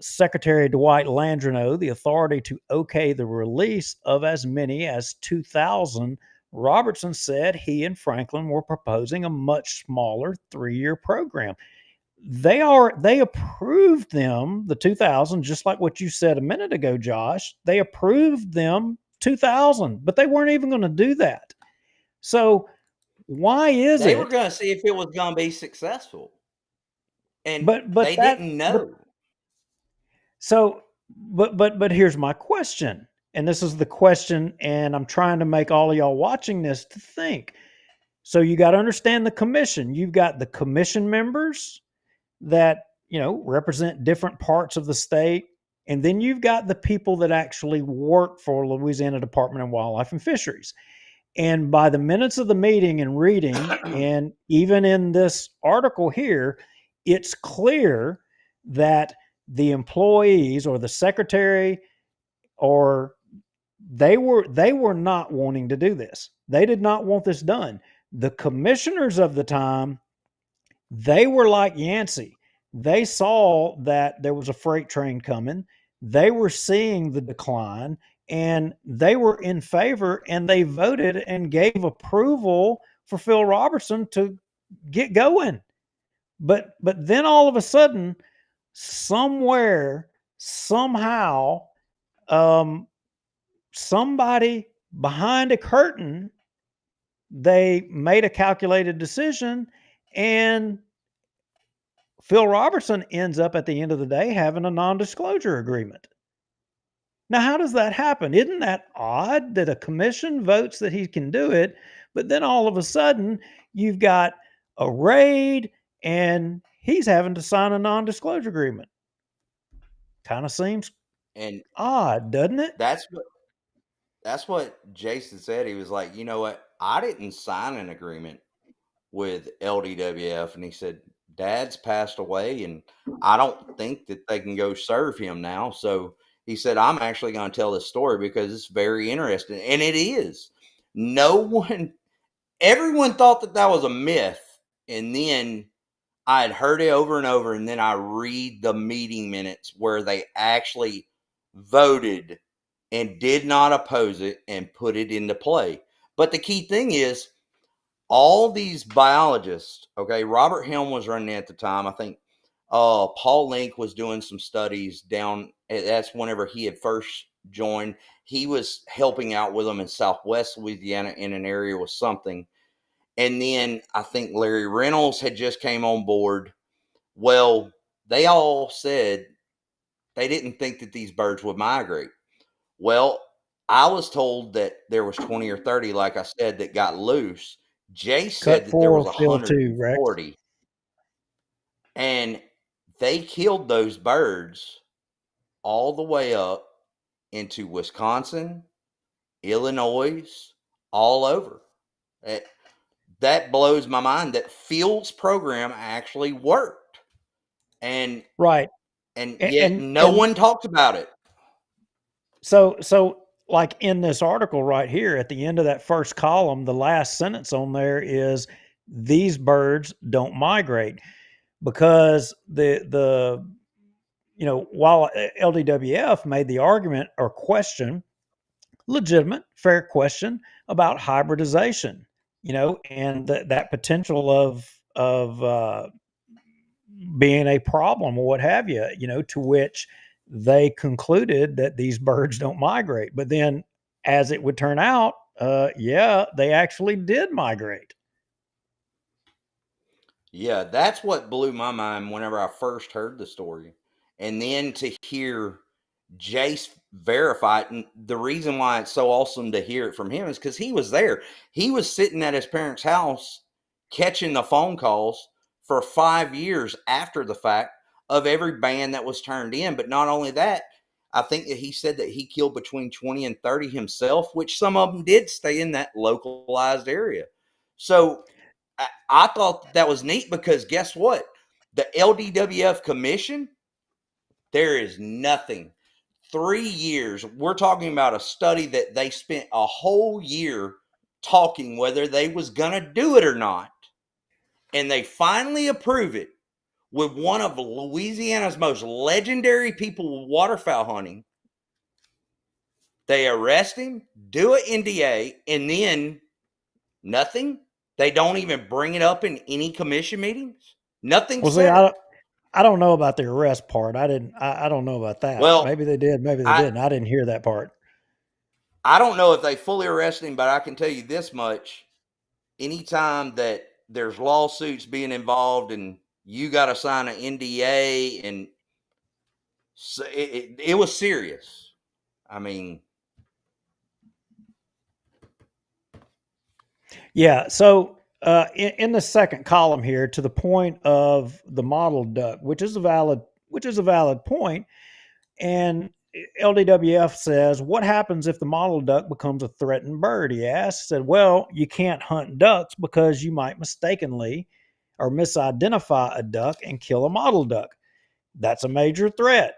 Secretary Dwight Landreneau the authority to okay the release of as many as 2,000, Robertson said he and Franklin were proposing a much smaller 3-year program. They approved them, the 2,000, just like what you said a minute ago, Josh. They approved them 2,000, but they weren't even going to do that. So why is They were it? going to see if it was going to be successful, and But they didn't know. So, but here's my question, and this is the question, and I'm trying to make all of y'all watching this to think. So you got to understand the commission. You've got the commission members that represent different parts of the state, and then you've got the people that actually work for Louisiana Department of Wildlife and Fisheries. And by the minutes of the meeting and reading, and even in this article here, it's clear that the employees or the secretary or they were not wanting to do this. They did not want this done. The commissioners of the time, they were like Yancey. They saw that there was a freight train coming. They were seeing the decline and they were in favor, and they voted and gave approval for Phil Robertson to get going. But then all of a sudden, somewhere, somehow, somebody behind a curtain, they made a calculated decision, and Phil Robertson ends up at the end of the day having a non-disclosure agreement. Now, how does that happen? Isn't that odd that a commission votes that he can do it, but then all of a sudden you've got a raid and he's having to sign a non-disclosure agreement? Kind of seems And odd, doesn't it? that's what Jason said. He was like, you know what? I didn't sign an agreement with LDWF, and he said, Dad's passed away, and I don't think that they can go serve him now. So he said, I'm actually going to tell this story because it's very interesting, and it is. Everyone thought that that was a myth, and then I had heard it over and over, and then I read the meeting minutes where they actually voted and did not oppose it and put it into play. But the key thing is, all these biologists, okay, Robert Helm was running at the time. I think Paul Link was doing some studies down. That's whenever he had first joined. He was helping out with them in Southwest Louisiana in an area with something. And then I think Larry Reynolds had just came on board. Well, they all said they didn't think that these birds would migrate. Well, I was told that there was 20 or 30, like I said, that got loose. Jay said Cut that there 4, was fill 2, Rex. 140. And they killed those birds all the way up into Wisconsin, Illinois, all over. That blows my mind that Field's program actually worked. And Right. yet no one talks about it. So like in this article right here, at the end of that first column, the last sentence on there is, these birds don't migrate, because while LDWF made the argument or question, legitimate, fair question about hybridization, and that potential of being a problem or what have you, to which they concluded that these birds don't migrate. But then, as it would turn out, yeah, they actually did migrate. Yeah, that's what blew my mind whenever I first heard the story. And then to hear Jace verify it. And the reason why it's so awesome to hear it from him is because he was there. He was sitting at his parents' house catching the phone calls for 5 years after the fact of every band that was turned in. But not only that, I think that he said that he killed between 20 and 30 himself, which some of them did stay in that localized area. So I thought that was neat because guess what? The LDWF commission, there is nothing. 3 years. We're talking about a study that they spent a whole year talking whether they was going to do it or not. And they finally approve it with one of Louisiana's most legendary people with waterfowl hunting. They arrest him, do an NDA, and then nothing. They don't even bring it up in any commission meetings. Nothing. Well, see, I don't know about the arrest part. I don't know about that. Well, maybe they did, maybe they didn't. I didn't hear that part. I don't know if they fully arrested him, but I can tell you this much. Anytime that there's lawsuits being involved and you got to sign an NDA, and so it was serious. I mean, yeah. So in the second column here, to the point of the model duck, which is a valid point, and LDWF says, what happens if the model duck becomes a threatened bird? He asked. Said, well, you can't hunt ducks because you might mistakenly or misidentify a duck and kill a model duck. That's a major threat.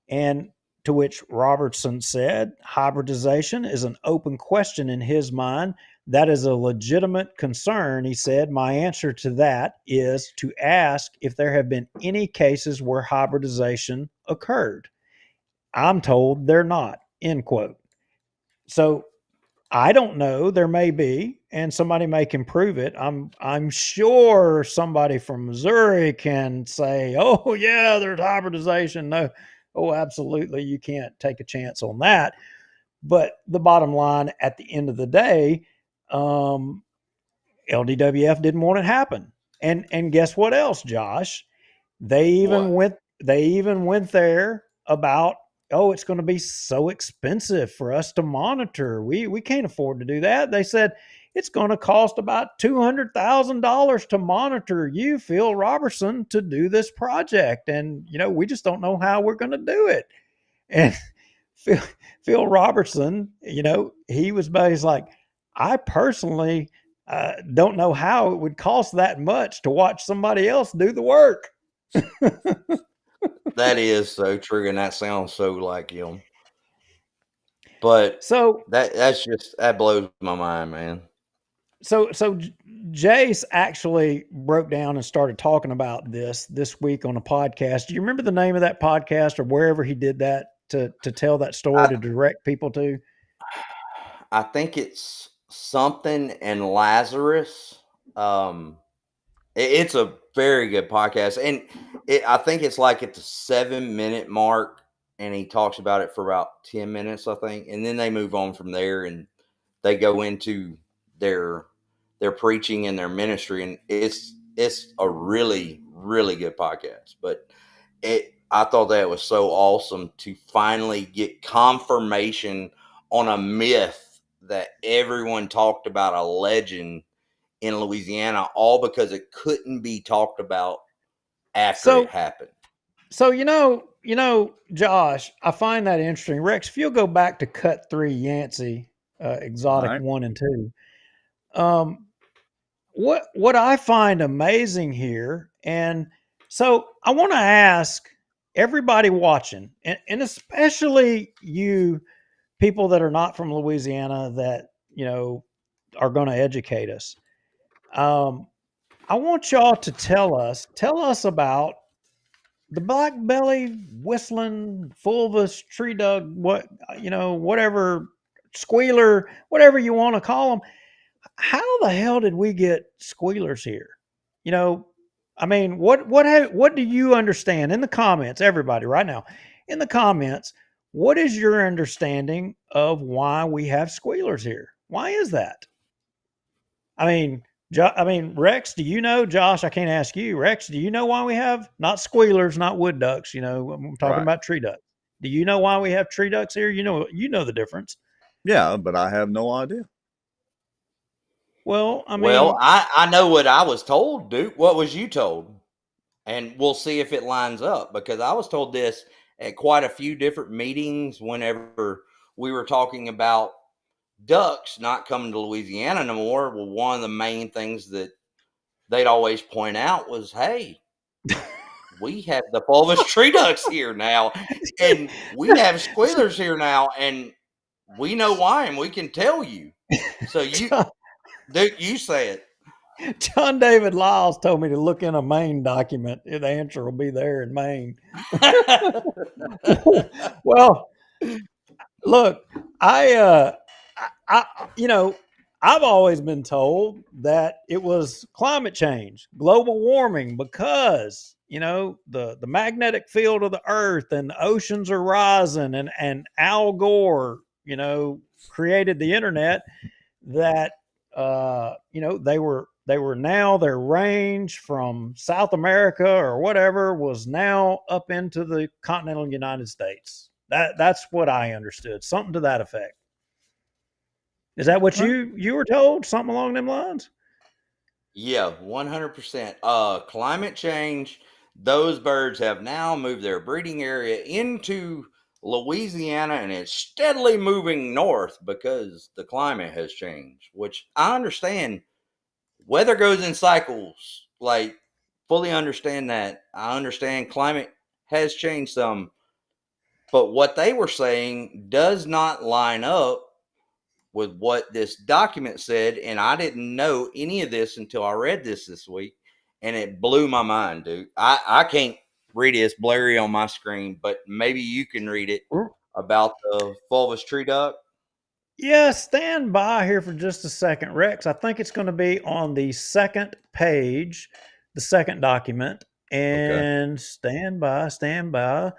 And to which Robertson said, hybridization is an open question in his mind. That is a legitimate concern. He said, my answer to that is to ask if there have been any cases where hybridization occurred. I'm told they're not, end quote. So I don't know. There may be, and somebody may can prove it. I'm sure somebody from Missouri can say, oh yeah, there's hybridization. No, oh, absolutely. You can't take a chance on that. But the bottom line at the end of the day, LDWF didn't want it to happen. And guess what else, Josh? They even went there about, oh, it's going to be so expensive for us to monitor. We can't afford to do that. They said it's going to cost about $200,000 to monitor you, Phil Robertson, to do this project. And, we just don't know how we're going to do it. And Phil Robertson, he's like, I personally don't know how it would cost that much to watch somebody else do the work. That is so true, and that sounds so like him. But so that blows my mind, man. So Jace actually broke down and started talking about this week on a podcast. Do you remember the name of that podcast or wherever he did that to tell that story to direct people to? I think it's something and Lazarus. It's a very good podcast, and I think it's like at the 7-minute mark, and he talks about it for about 10 minutes, I think, and then they move on from there, and they go into their preaching and their ministry, and it's a really, really good podcast. But I thought that was so awesome to finally get confirmation on a myth that everyone talked about, a legend in Louisiana, all because it couldn't be talked about after it happened. So, Josh, I find that interesting. Rex, if you'll go back to cut 3, Yancey, exotic Right. 1 and 2. What I find amazing here, and so I want to ask everybody watching, and especially you people that are not from Louisiana that, are going to educate us. I want y'all to tell us about the black-bellied, whistling, Fulvous, tree dug, whatever, squealer, whatever you want to call them. How the hell did we get squealers here? What do you understand in the comments, everybody right now, in the comments, what is your understanding of why we have squealers here? Why is that? Rex, do you know? Josh, I can't ask you. Rex, do you know why we have not squealers, not wood ducks? I'm talking about tree ducks. Do you know why we have tree ducks here? You know the difference. Yeah, but I have no idea. Well, I know what I was told, Duke. What was you told? And we'll see if it lines up, because I was told this at quite a few different meetings whenever we were talking about ducks not coming to Louisiana no more. Well, one of the main things that they'd always point out was, hey, we have the Fulvous tree ducks here now, and we have squealers here now, and we know why, and we can tell you. So you say it. John David Lyles told me to look in a Maine document. The answer will be there in Maine. Well, look, I I've always been told that it was climate change, global warming, because the magnetic field of the earth and the oceans are rising, and Al Gore created the internet, that their range from South America or whatever was now up into the continental United States. That's what I understood, something to that effect. Is that what you were told? Something along them lines? Yeah, 100%. Climate change. Those birds have now moved their breeding area into Louisiana, and it's steadily moving north because the climate has changed, which I understand. Weather goes in cycles. Like, fully understand that. I understand climate has changed some, but what they were saying does not line up with what this document said, and I didn't know any of this until I read this week, and it blew my mind, dude. I can't read it. It's blurry on my screen, but maybe you can read it about the Fulvous tree duck. Yeah, stand by here for just a second, Rex. I think it's going to be on the second page, the second document, and okay. Stand by.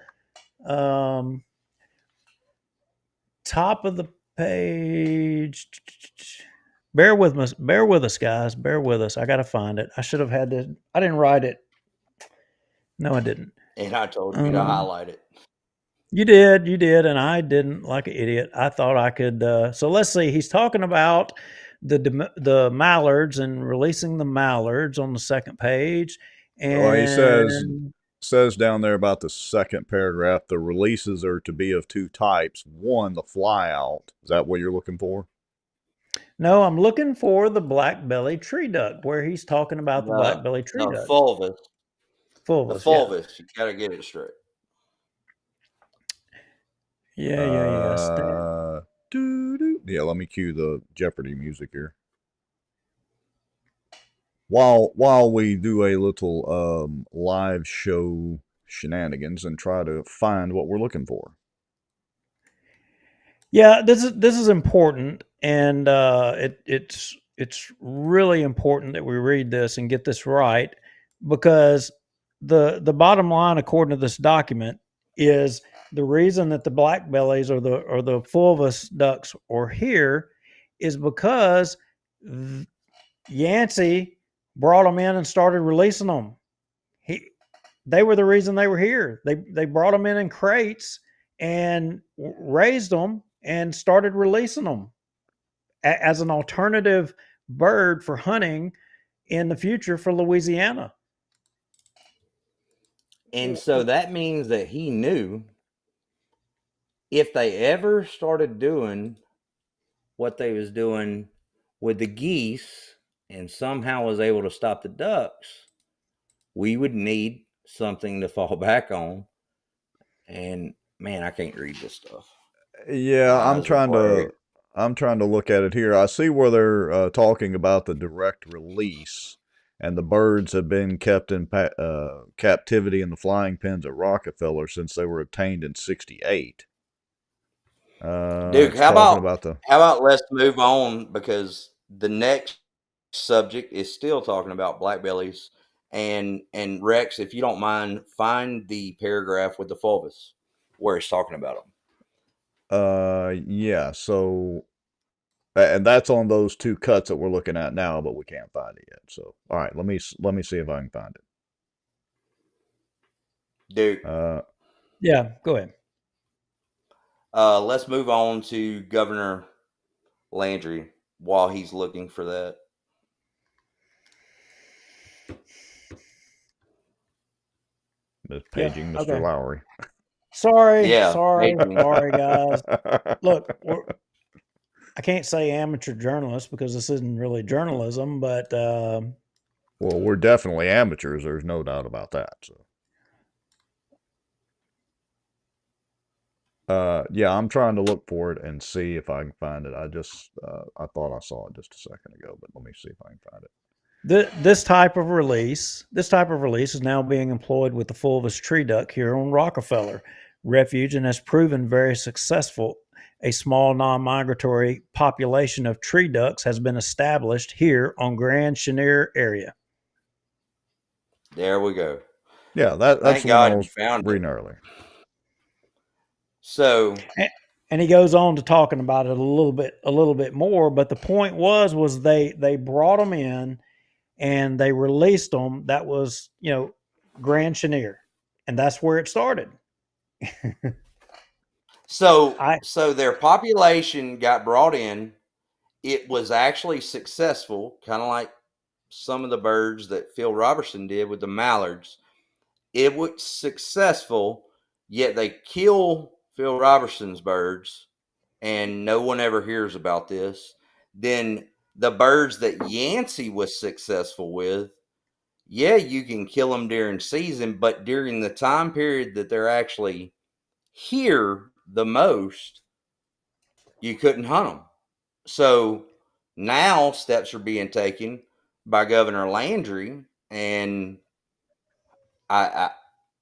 Top of the page. Bear with us, guys. Bear with us. I got to find it. I should have had to. I didn't write it. No, I didn't. And I told you to highlight it. You did, and I didn't, like an idiot. I thought I could. So let's see. He's talking about the mallards and releasing the mallards on the second page. And he says down there about the second paragraph, the releases are to be of two types. One, the fly out. Is that what you're looking for? No, I'm looking for the black-bellied tree duck, where he's talking about the black-bellied tree duck. Fulvous. Fulvous. The Fulvous. Yeah. You got to get it straight. Yeah. Yeah, let me cue the Jeopardy music here. While we do a little live show shenanigans and try to find what we're looking for. Yeah, this is important, and it's really important that we read this and get this right, because the bottom line, according to this document, is the reason that the black-bellies or the Fulvous ducks are here is because Yancey brought them in and started releasing them. They were the reason they were here. They brought them in crates and raised them and started releasing them as an alternative bird for hunting in the future for Louisiana. And so that means that he knew if they ever started doing what they was doing with the geese and somehow was able to stop the ducks, we would need something to fall back on. And man, I can't read this stuff. Yeah, I'm trying to look at it here. I see where they're talking about the direct release, and the birds have been kept in captivity in the flying pens at Rockefeller since they were obtained in '68. Duke, how about let's move on, because the next subject is still talking about black-bellies. And Rex, if you don't mind, find the paragraph with the Fulvous where it's talking about them. Yeah. So, and that's on those two cuts that we're looking at now, but we can't find it yet. So, all right, let me see if I can find it. Duke. Yeah, go ahead. Let's move on to Governor Landry while he's looking for that. Just paging Mr. Okay. Lowrie. Sorry, guys. Look, I can't say amateur journalist because this isn't really journalism, but Well, we're definitely amateurs. There's no doubt about that. So, yeah, I'm trying to look for it and see if I can find it. I thought I saw it just a second ago, but let me see if I can find it. This type of release is now being employed with the Fulvous tree duck here on Rockefeller Refuge and has proven very successful. A small non-migratory population of tree ducks has been established here on Grand Chenier area. There we go. Yeah, that's Thank the one I God was you found reading it. earlier. So, and he goes on to talking about it a little bit more. But the point was they brought them in and they released them. That was, Grand Chenier, and that's where it started. so their population got brought in. It was actually successful, kind of like some of the birds that Phil Robertson did with the Mallards. It was successful, yet they kill Phil Robertson's birds, and no one ever hears about this. Then the birds that Yancey was successful with, yeah, you can kill them during season, but during the time period that they're actually here the most, you couldn't hunt them. So now steps are being taken by Governor Landry, and I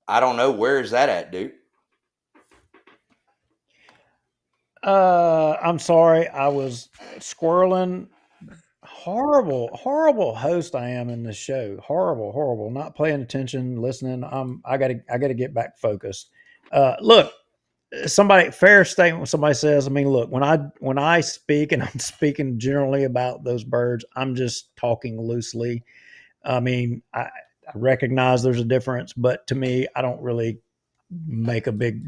don't know, where is that at, Duke? I'm sorry, I was squirreling. Horrible host I am in this show. Horrible. Not paying attention, listening. I gotta get back focused. Look, fair statement when somebody says, I mean, look, when I speak, and I'm speaking generally about those birds, I'm just talking loosely. I mean, I recognize there's a difference, but to me, I don't really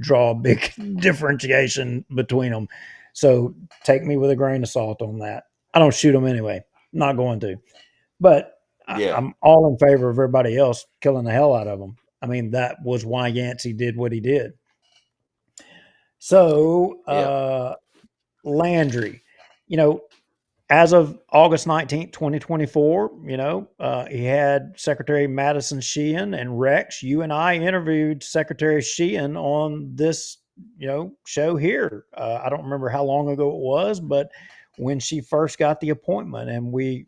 draw a big differentiation between them. So take me with a grain of salt on that. I don't shoot them anyway. Not going to, but Yeah. I'm all in favor of everybody else killing the hell out of them. I mean, that was why Yancey did what he did. So, Landry, as of August 19th, 2024, he had Secretary Madison Sheehan and Rex. You and I interviewed Secretary Sheehan on this, show here. I don't remember how long ago it was, but when she first got the appointment, and we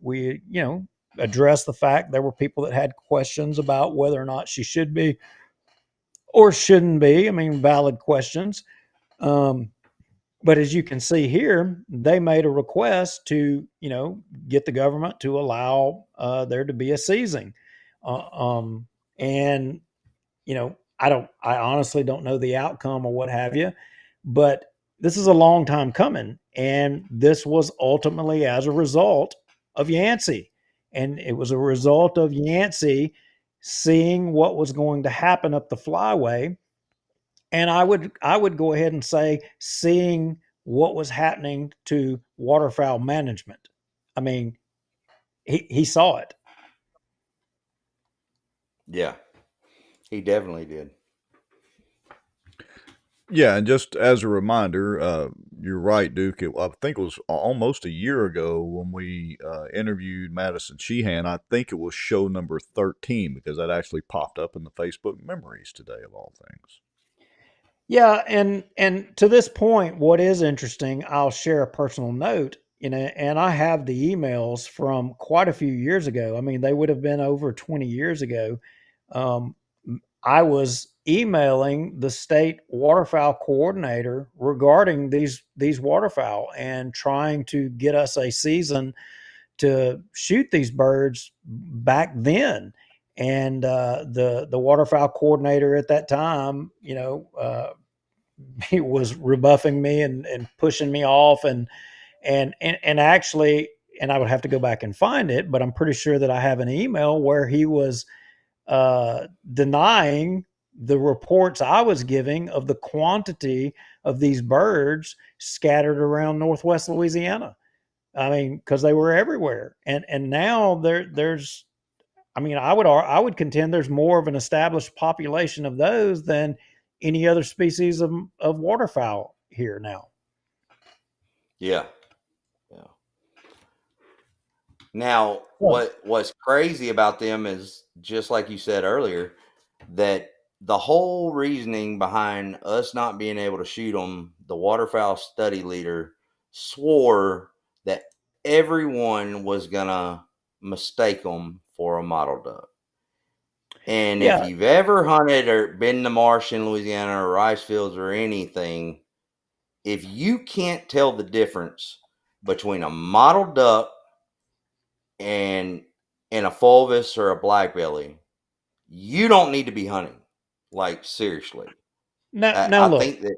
addressed the fact there were people that had questions about whether or not she should be or shouldn't be. I mean, valid questions. But as you can see here, they made a request to, get the government to allow there to be a seizing. And, I honestly don't know the outcome or what have you, but this is a long time coming. And this was ultimately as a result of Yancey. And it was a result of Yancey seeing what was going to happen up the Flyway. And I would go ahead and say, seeing what was happening to waterfowl management. I mean, he saw it. Yeah, he definitely did. Yeah, and just as a reminder, you're right, Duke. I think it was almost a year ago when we interviewed Madison Sheehan. I think it was show number 13, because that actually popped up in the Facebook memories today, of all things. Yeah, and to this point, what is interesting, I'll share a personal note, and I have the emails from quite a few years ago. I mean, they would have been over 20 years ago. I was emailing the state waterfowl coordinator regarding these waterfowl and trying to get us a season to shoot these birds back then. And the waterfowl coordinator at that time, he was rebuffing me and pushing me off, and actually, and I would have to go back and find it, but I'm pretty sure that I have an email where he was denying the reports I was giving of the quantity of these birds scattered around Northwest Louisiana. I mean, because they were everywhere, and now there's. I mean, I would contend there's more of an established population of those than any other species of waterfowl here now. Yeah. Now, Well, what's crazy about them is just like you said earlier, that the whole reasoning behind us not being able to shoot them, the waterfowl study leader swore that everyone was gonna mistake them for a mottled duck. And if yeah. you've ever hunted or been in the marsh in Louisiana or rice fields or anything, if you can't tell the difference between a mottled duck and a fulvous or a black-bellied, you don't need to be hunting. Like, seriously. Now I look. think that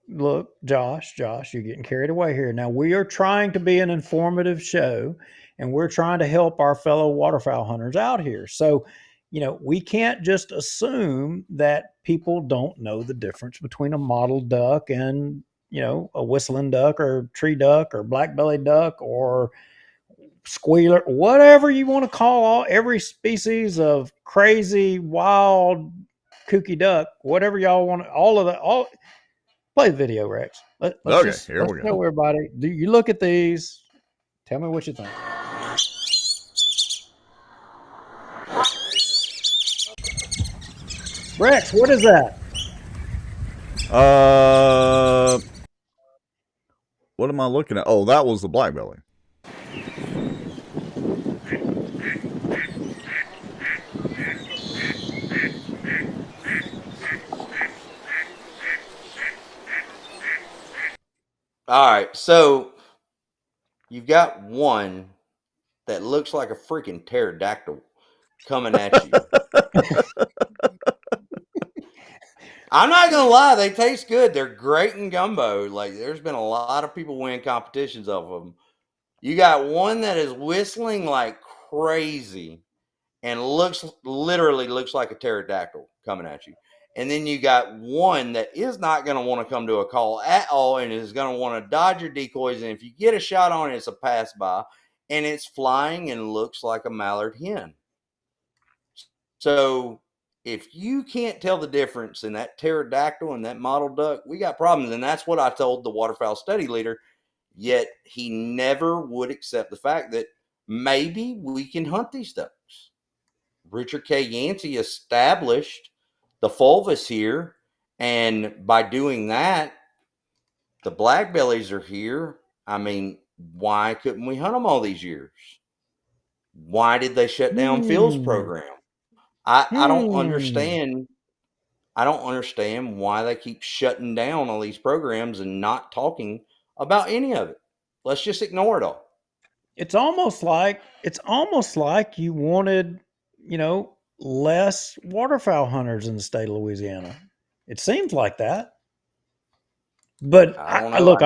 Look, Josh, you're getting carried away here. Now we are trying to be an informative show, and we're trying to help our fellow waterfowl hunters out here. So, we can't just assume that people don't know the difference between a mottled duck and, a whistling duck or tree duck or black-bellied duck or squealer, whatever you want to call every species of crazy, wild, kooky duck, whatever y'all want. All play the video, Rex. Okay, here Let's we show go. everybody. Do you look at these? Tell me what you think. Rex, what is that? What am I looking at? Oh, that was the black-bellied. all right, so you've got one that looks like a freaking pterodactyl coming at you. I'm not gonna lie, they taste good. They're great in gumbo. Like, there's been a lot of people win competitions of them. You got one that is whistling like crazy and literally looks like a pterodactyl coming at you. And then you got one that is not going to want to come to a call at all and is going to want to dodge your decoys. And if you get a shot on it, it's a pass by, and it's flying and looks like a mallard hen. So if you can't tell the difference in that pterodactyl and that mottled duck, we got problems. And that's what I told the waterfowl study leader. Yet he never would accept the fact that maybe we can hunt these ducks. Richard K. Yancey established the fulvous here, and by doing that, the black-bellies are here. I mean, why couldn't we hunt them all these years? Why did they shut down Phil's program? I don't understand. I don't understand why they keep shutting down all these programs and not talking about any of it. Let's just ignore it all. It's almost like you wanted, less waterfowl hunters in the state of Louisiana. It seems like that. But I don't know. look,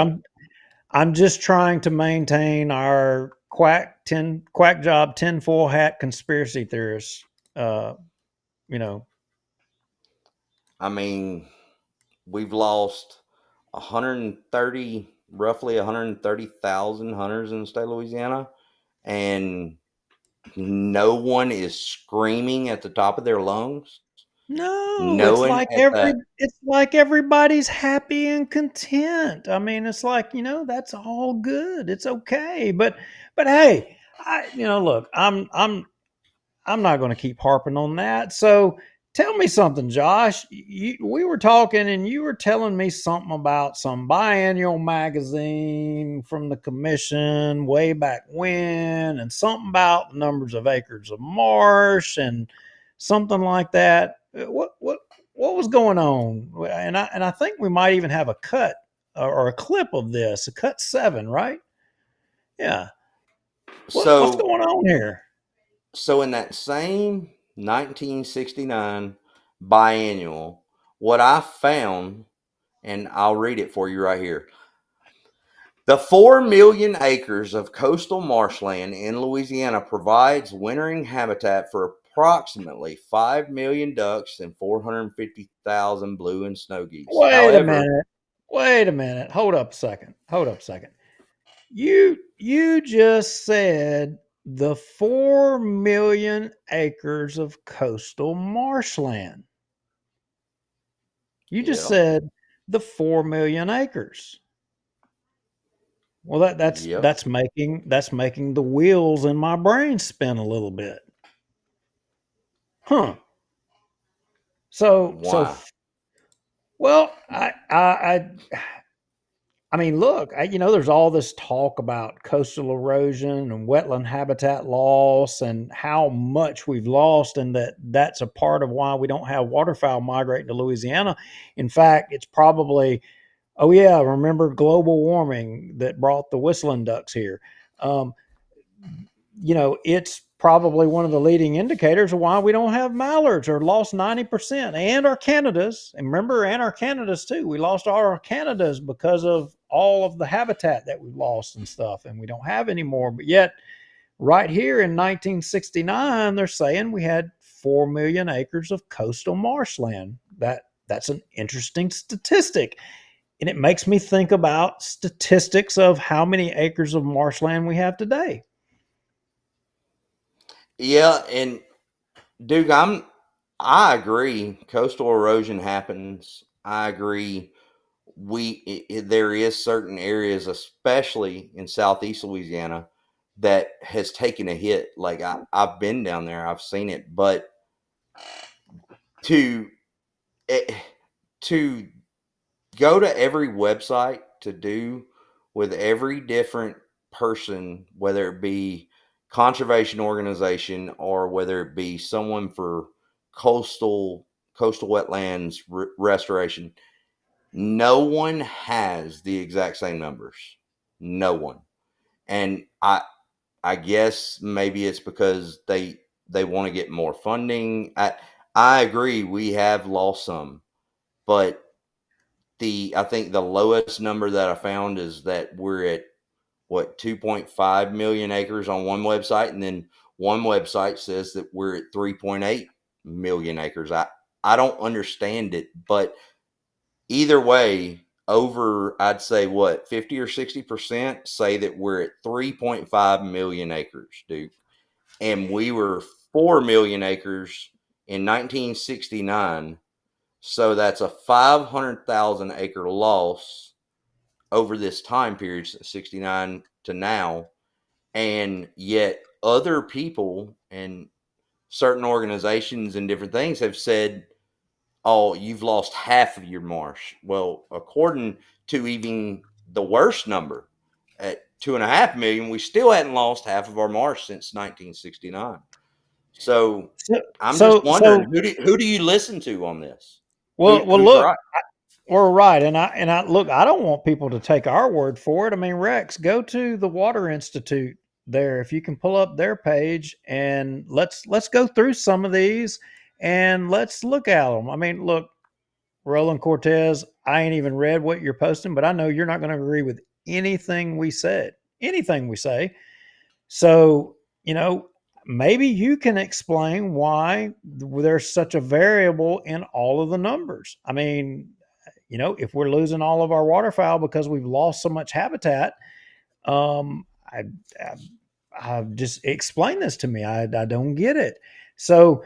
I'm just trying to maintain our quack job tinfoil hat conspiracy theorists. I mean, we've lost roughly 130,000 hunters in the state of Louisiana, and no one is screaming at the top of their lungs. No, Knowing it's like everybody's happy and content. I mean, it's like, that's all good. It's okay. But hey, look, I'm not going to keep harping on that. So tell me something, Josh. We were talking and you were telling me something about some biannual magazine from the commission way back when, and something about numbers of acres of marsh and something like that. What was going on? And I think we might even have a cut or a clip of this, a cut 7, right? Yeah. What's going on here? So in that same 1969 biannual, what I found, and I'll read it for you right here. The 4 million acres of coastal marshland in Louisiana provides wintering habitat for approximately 5 million ducks and 450,000 blue and snow geese. Wait a minute. Hold up a second. You just said the 4 million acres of coastal marshland. You just said the 4 million acres. Well, Yep. that's making the wheels in my brain spin a little bit. Huh. So Why? well, I mean, look, there's all this talk about coastal erosion and wetland habitat loss and how much we've lost, and that's a part of why we don't have waterfowl migrating to Louisiana. In fact, it's probably, oh yeah, remember global warming that brought the whistling ducks here. Um, it's probably one of the leading indicators of why we don't have mallards or lost 90%, and our Canadas. And remember, and our Canadas too. We lost all our Canadas because of all of the habitat that we've lost and stuff, and we don't have anymore. But yet, right here in 1969, they're saying we had 4 million acres of coastal marshland. That's an interesting statistic. And it makes me think about statistics of how many acres of marshland we have today. Yeah, and Duke, I agree. Coastal erosion happens. I agree. There is certain areas, especially in southeast Louisiana, that has taken a hit. Like I've been down there, I've seen it, but to to go to every website to do with every different person, whether it be conservation organization or whether it be someone for coastal wetlands restoration, no one has the exact same numbers. No one. And I guess maybe it's because they want to get more funding. I agree we have lost some, but I think the lowest number that I found is that we're at 2.5 million acres on one website, and then one website says that we're at 3.8 million acres. I don't understand it, but either way, I'd say 50 or 60% say that we're at 3.5 million acres, Duke. And we were 4 million acres in 1969. So that's a 500,000 acre loss over this time period, 69 to now. And yet other people and certain organizations and different things have said, oh, you've lost half of your marsh. Well, according to even the worst number at 2.5 million, we still hadn't lost half of our marsh since 1969. So I'm just wondering, who do you listen to on this? Well, Who's look, right? we're right, and I look. I don't want people to take our word for it. I mean, Rex, go to the Water Institute there. If you can pull up their page, and let's go through some of these, and let's look at them. I mean, look, Roland Cortez, I ain't even read what you're posting, but I know you're not going to agree with anything we said, anything we say. So, maybe you can explain why there's such a variable in all of the numbers. I mean, if we're losing all of our waterfowl because we've lost so much habitat, I just explain this to me. I don't get it. So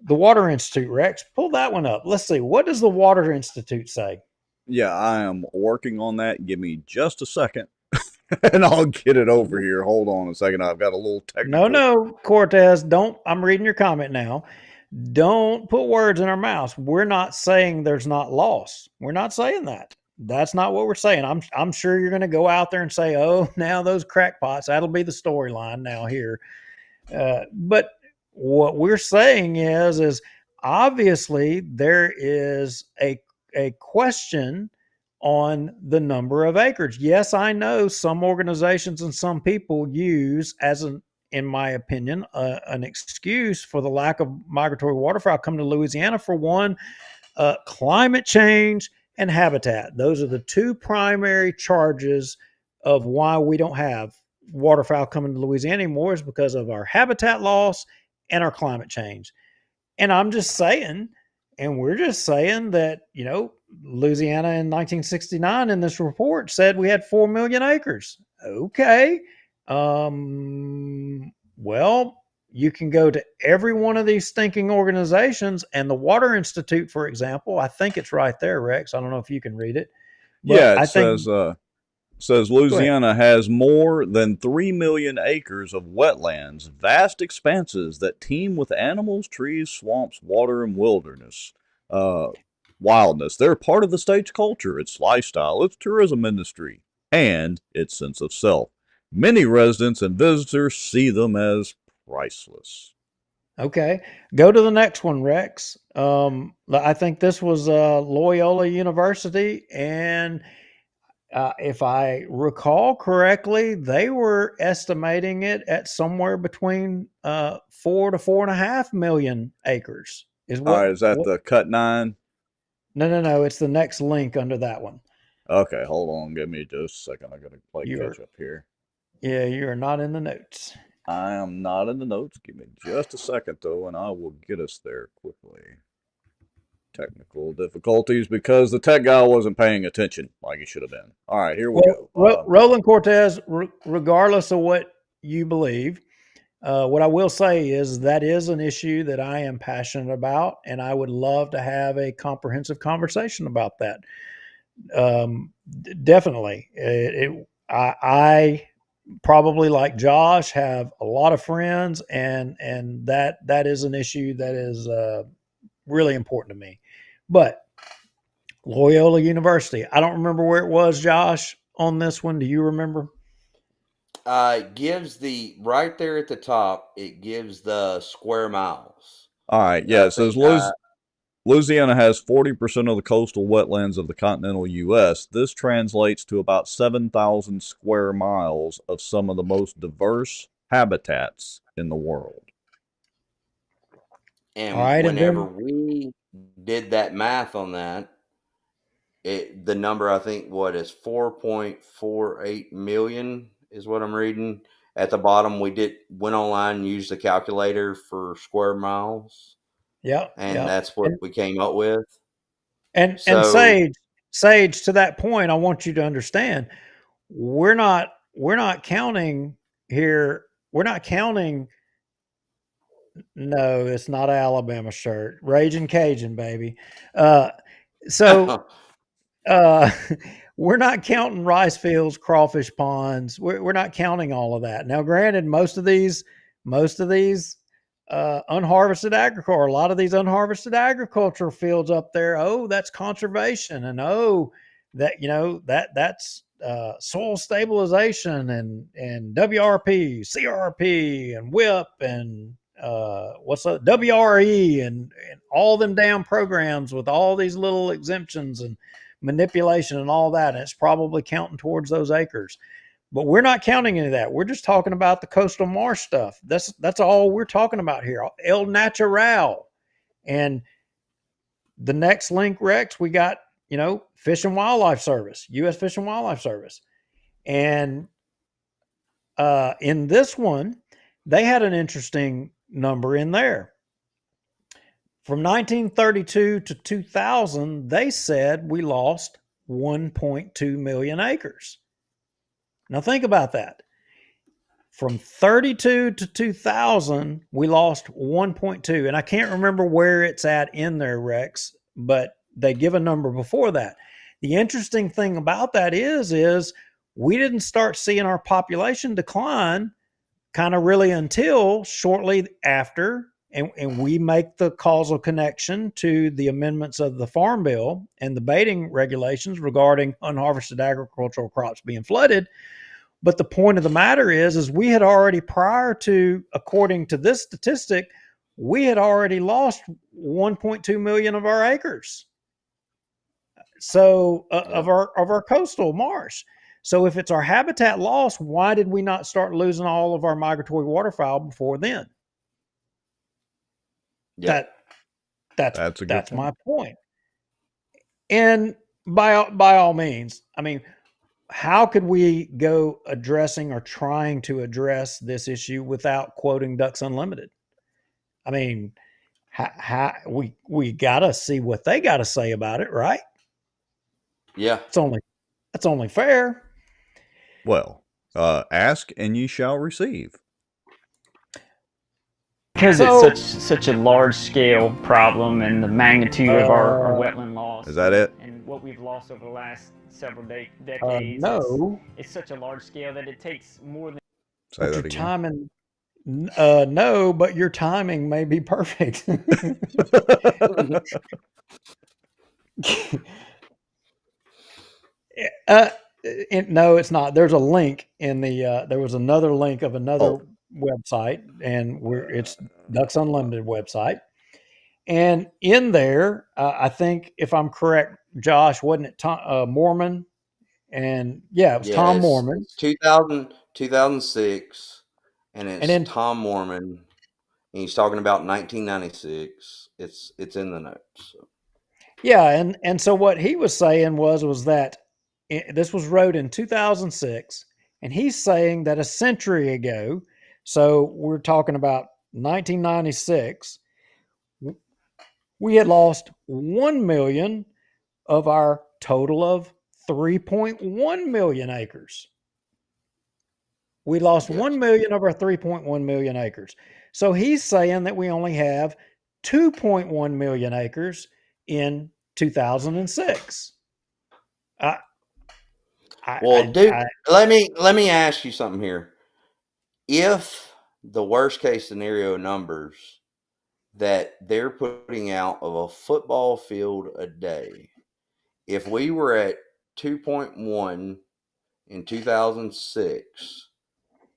the Water Institute, Rex, pull that one up. Let's see. What does the Water Institute say? Yeah, I am working on that. Give me just a second. And I'll get it over here. Hold on a second. I've got a little technical. No, Cortez, don't. I'm reading your comment now. Don't put words in our mouths. We're not saying there's not loss. We're not saying that. That's not what we're saying. I'm sure you're going to go out there and say, oh, now those crackpots, that'll be the storyline now here. But what we're saying is obviously there is a question on the number of acres. Yes, I know some organizations and some people use in my opinion, an excuse for the lack of migratory waterfowl coming to Louisiana. For one, climate change and habitat. Those are the two primary charges of why we don't have waterfowl coming to Louisiana anymore, is because of our habitat loss and our climate change. And I'm just saying, and we're just saying that, Louisiana in 1969 in this report said we had 4 million acres. Okay. Well, you can go to every one of these stinking organizations, and the Water Institute, for example, I think it's right there, Rex. I don't know if you can read it. But yeah, it says says Louisiana has more than 3 million acres of wetlands, vast expanses that teem with animals, trees, swamps, water, and wilderness. Wildness. They're part of the state's culture, its lifestyle, its tourism industry, and its sense of self. Many residents and visitors see them as priceless. Okay, go to the next one, Rex. I think this was Loyola University, and if I recall correctly, they were estimating it at somewhere between 4 to 4.5 million acres. Is All right, is that the cut 9? No. It's the next link under that one. Okay, hold on. Give me just a second. I gotta play catch up here. Yeah, you are not in the notes. I am not in the notes. Give me just a second, though, and I will get us there quickly. Technical difficulties because the tech guy wasn't paying attention like he should have been. All right, here we go. Roland Cortez, regardless of what you believe, what I will say is that is an issue that I am passionate about, and I would love to have a comprehensive conversation about that. Definitely. I probably, like Josh, have a lot of friends, and that is an issue that is really important to me. But Loyola University, I don't remember where it was, Josh, on this one. Do you remember? It gives the right there at the top. It gives the square miles. All right, yeah. It says Louisiana has 40% of the coastal wetlands of the continental U.S. This translates to about 7,000 square miles of some of the most diverse habitats in the world. And whenever we did that math on that, the number I think is 4.48 million is what I'm reading. At the bottom, went online and used the calculator for square miles. Yeah, and that's what we came up with. And Sage, to that point, I want you to understand, we're not counting here. We're not counting. No, it's not an Alabama shirt. Raging Cajun, baby. We're not counting rice fields, crawfish ponds. We're not counting all of that. Now, granted, most of these unharvested agriculture, a lot of these unharvested agricultural fields up there, that's conservation, and that's soil stabilization and WRP, CRP, and WIP, and WRE, and all them damn programs with all these little exemptions and manipulation and all that, and it's probably counting towards those acres. But we're not counting any of that. We're just talking about the coastal marsh stuff. That's all we're talking about here. El Natural. And the next link, Rex, we got, Fish and Wildlife Service, U.S. Fish and Wildlife Service. And in this one, they had an interesting number in there. From 1932 to 2000, they said we lost 1.2 million acres. Now think about that. From 32 to 2000, we lost 1.2. And I can't remember where it's at in there, Rex, but they give a number before that. The interesting thing about that is we didn't start seeing our population decline kind of really until shortly after, and we make the causal connection to the amendments of the Farm Bill and the baiting regulations regarding unharvested agricultural crops being flooded. But the point of the matter is we had already, prior to, according to this statistic, we had already lost 1.2 million of our acres. So of our coastal marsh. So if it's our habitat loss, why did we not start losing all of our migratory waterfowl before then? Yeah. That's my point. And by all means, I mean, how could we go addressing or trying to address this issue without quoting Ducks Unlimited? I mean, we got to see what they got to say about it, right? Yeah. That's only fair. Well, ask and ye shall receive. Because it's such a large scale problem and the magnitude of our wetland loss. Is that it? And what we've lost over the last several decades. No. It's such a large scale that it takes more than. Say But that your again. timing, no, but your timing may be perfect. No, it's not. There's a link in the. There was another link of another website, and it's Ducks Unlimited website, and in there, I think if I'm correct, Josh, wasn't it Tom, Mormon? And yeah, it was Tom Mormon. It's 2006, and it's And then Tom Mormon, and he's talking about 1996. It's in the notes. So. yeah, and so what he was saying was that this was wrote in 2006, and he's saying that a century ago, so we're talking about 1996, we had lost 1 million of our total of 3.1 million acres. We lost 1 million of our 3.1 million acres. So he's saying that we only have 2.1 million acres in 2006. Dude, let me ask you something here. If the worst case scenario numbers that they're putting out of a football field a day, if we were at 2.1 in 2006,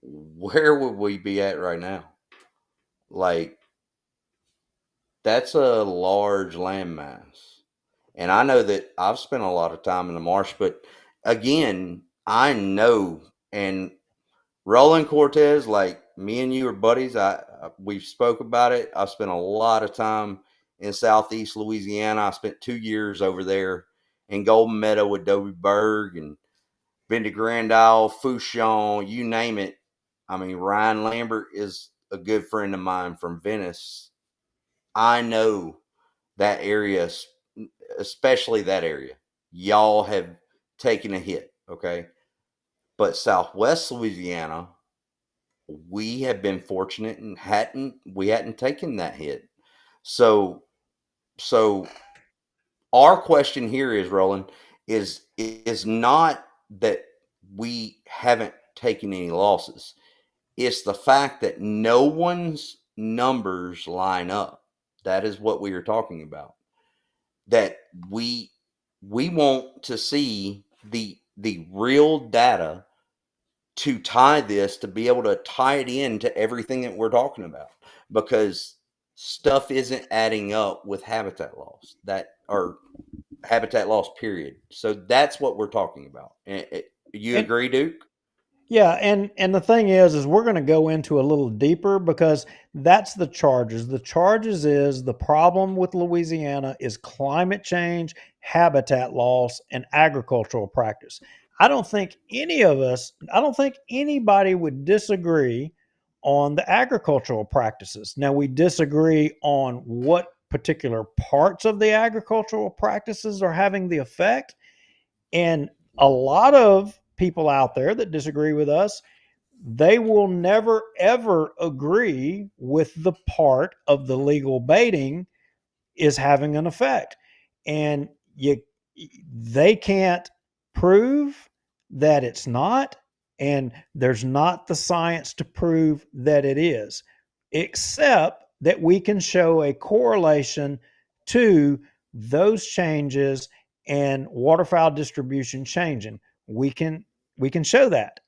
where would we be at right now? Like, that's a large landmass. And I know that I've spent a lot of time in the marsh, but again, I know, and Roland Cortez, like me and you are buddies. We've spoke about it. I spent a lot of time in Southeast Louisiana. I spent 2 years over there in Golden Meadow with Dobie Berg, and been to Grand Isle, Fouchon, you name it. I mean, Ryan Lambert is a good friend of mine from Venice. I know that area, especially that area. Y'all have taken a hit, okay? But Southwest Louisiana, we have been fortunate and hadn't taken that hit. So our question here is, Roland, is not that we haven't taken any losses. It's the fact that no one's numbers line up. That is what we are talking about. That we want to see the real data to tie this, to be able to tie it into everything that we're talking about, because stuff isn't adding up with habitat loss, or habitat loss, period. So that's what we're talking about. You agree, Duke? Yeah, and the thing is we're going to go into a little deeper, because that's the charges. The charges is the problem with Louisiana is climate change, habitat loss, and agricultural practice. I don't think anybody would disagree on the agricultural practices. Now, we disagree on what particular parts of the agricultural practices are having the effect. And a lot of people out there that disagree with us, they will never ever agree with the part of the legal baiting is having an effect. And they can't prove that it's not, and there's not the science to prove that it is, except that we can show a correlation to those changes and waterfowl distribution changing. We can show that.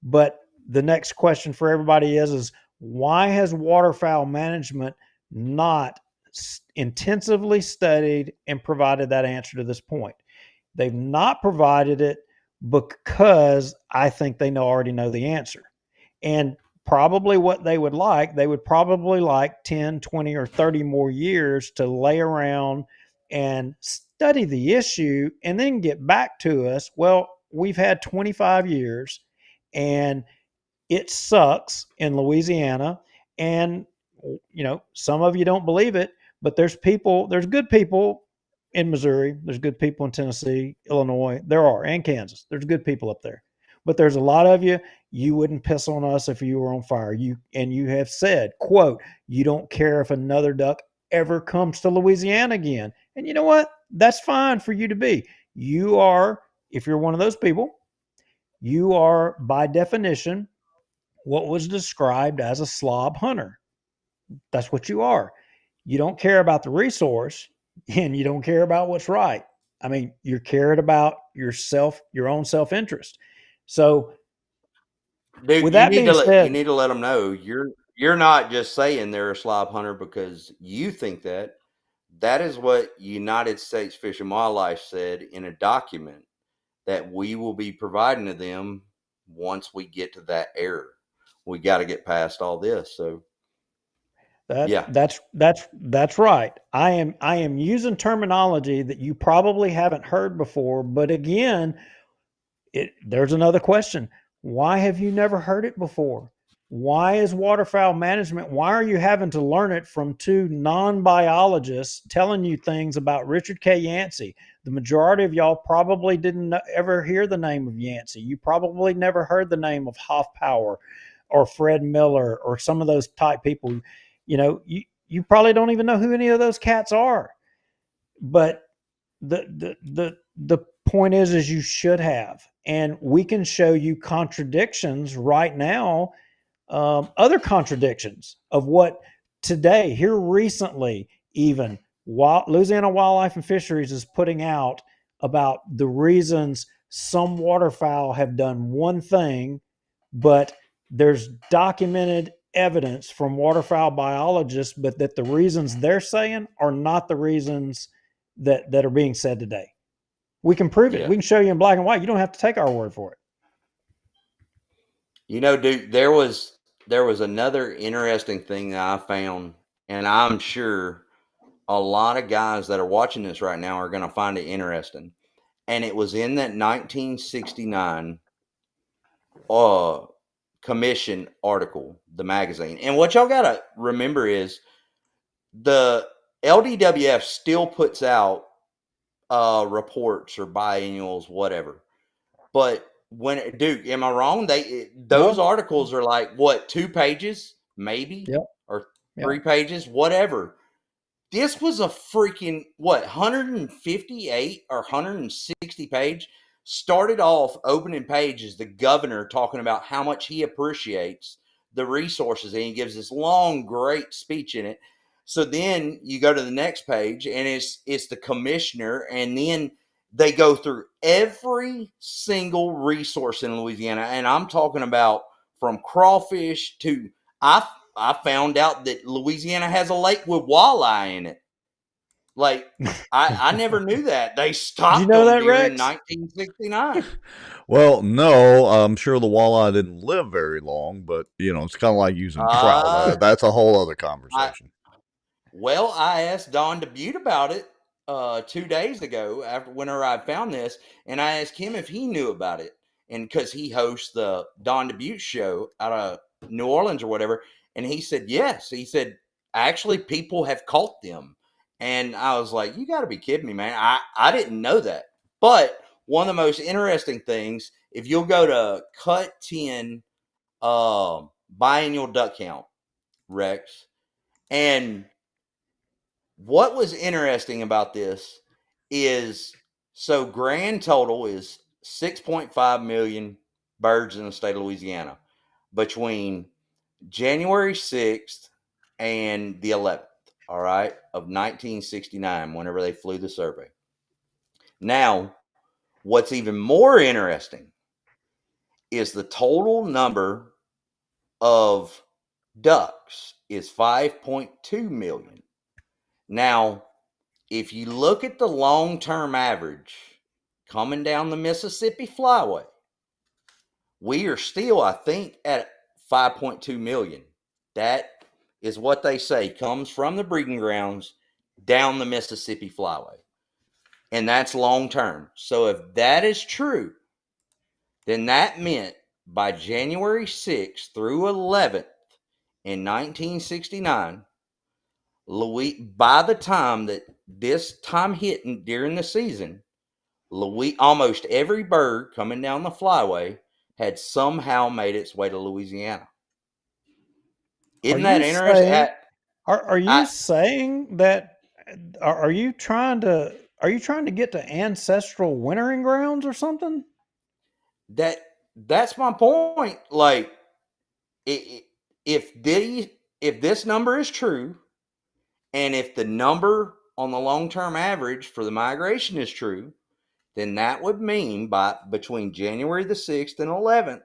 But the next question for everybody is why has waterfowl management not intensively studied and provided that answer to this point? They've not provided it because I think they already know the answer. And probably what they would probably like 10, 20, or 30 more years to lay around and study the issue and then get back to us. Well, we've had 25 years and it sucks in Louisiana. And, some of you don't believe it, but there's good people in Missouri. There's good people in Tennessee, Illinois. And Kansas. There's good people up there. But there's a lot of you wouldn't piss on us if you were on fire. You have said, quote, you don't care if another duck ever comes to Louisiana again. And you know what? That's fine for you to be. you are, if you're one of those people, you are by definition what was described as a slob hunter. That's what you are. You don't care about the resource and you don't care about what's right. I mean, you're cared about yourself, your own self-interest. So, Dude, with that being you said, need to let them know you're not just saying they're a slob hunter because you think that. That is what United States Fish and Wildlife said in a document that we will be providing to them once we get to that error. We got to get past all this. So yeah, that's right. I am using terminology that you probably haven't heard before, but again, there's another question. Why have you never heard it before? Why is waterfowl management? Why are you having to learn it from two non-biologists telling you things about Richard K. Yancey? The majority of y'all probably didn't ever hear the name of Yancey. You probably never heard the name of Hoffpower or Fred Miller or some of those type people. You know, you probably don't even know who any of those cats are. But the point is you should have, and we can show you contradictions right now, other contradictions of what today here recently even Louisiana Wildlife and Fisheries is putting out about the reasons some waterfowl have done one thing, but there's documented evidence from waterfowl biologists, but that the reasons they're saying are not the reasons that are being said today. We can prove it. Yeah. We can show you in black and white. You don't have to take our word for it. You know, dude, there was another interesting thing that I found, and I'm sure a lot of guys that are watching this right now are going to find it interesting. And it was in that 1969 commission article, the magazine. And what y'all got to remember is the LDWF still puts out reports or biennials, whatever. But dude, am I wrong? Those articles are like what, 2 pages, maybe, or 3 pages, whatever. This was a freaking 158 or 160 page. Started off opening page is the governor talking about how much he appreciates the resources, and he gives this long, great speech in it. So then you go to the next page, and it's the commissioner, and then they go through every single resource in Louisiana, and I'm talking about from crawfish to I found out that Louisiana has a lake with walleye in it. Like I never knew that. They stopped you know them that, during Rex? 1969. Well, no, I'm sure the walleye didn't live very long, but it's kind of like using trout. That's a whole other conversation. I asked Don DeBute about it 2 days ago whenever I found this, and I asked him if he knew about it, and because he hosts the Don DeBute show out of New Orleans or whatever, and he said yes. He said actually people have caught them, and I was like, you got to be kidding me, man! I didn't know that. But one of the most interesting things, if you'll go to Cut 10 biennial duck count, Rex, and what was interesting about this is, so grand total is 6.5 million birds in the state of Louisiana between January 6th and the 11th, all right, of 1969, whenever they flew the survey. Now, what's even more interesting is the total number of ducks is 5.2 million. Now, if you look at the long-term average coming down the Mississippi Flyway, we are still, I think, at 5.2 million. That is what they say comes from the breeding grounds down the Mississippi Flyway. And that's long-term. So if that is true, then that meant by January 6th through 11th in 1969, by the time that this time hitting during the season, almost every bird coming down the Flyway had somehow made its way to Louisiana. Isn't that interesting? Are you saying that? Are you trying to Are you trying to get to ancestral wintering grounds or something? That's my point. Like, if this number is true, and if the number on the long-term average for the migration is true, then that would mean between January the 6th and 11th,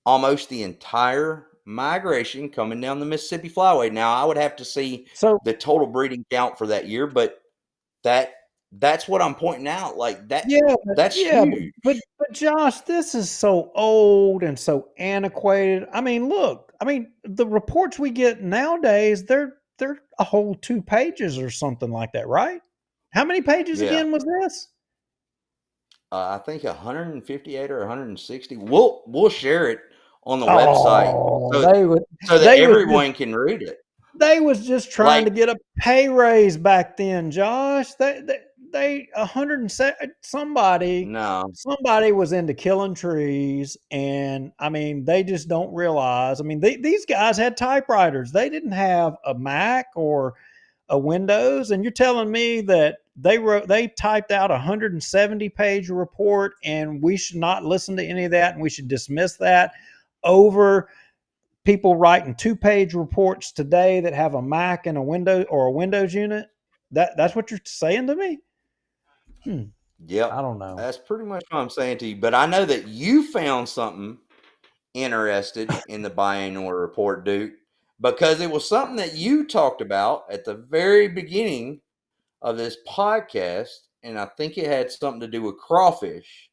almost the entire migration coming down the Mississippi Flyway. Now, I would have to see the total breeding count for that year, but that's what I'm pointing out. Like that's huge. But Josh, this is so old and so antiquated. I mean, look, the reports we get nowadays, they're a whole 2 pages or something like that, right? How many pages again was this? I think 158 or 160. We'll share it on the website so that everyone can read it. They was just trying to get a pay raise back then, Josh. They 107 somebody was into killing trees, and they just don't realize. These guys had typewriters. They didn't have a Mac or a Windows, and you're telling me that they typed out a 170-page report, and we should not listen to any of that, and we should dismiss that over people writing 2-page reports today that have a Mac and a Windows or a Windows unit? That's what you're saying to me? Yeah, I don't know. That's pretty much what I'm saying to you. But I know that you found something interested in the biannual report, Duke, because it was something that you talked about at the very beginning of this podcast, and I think it had something to do with crawfish.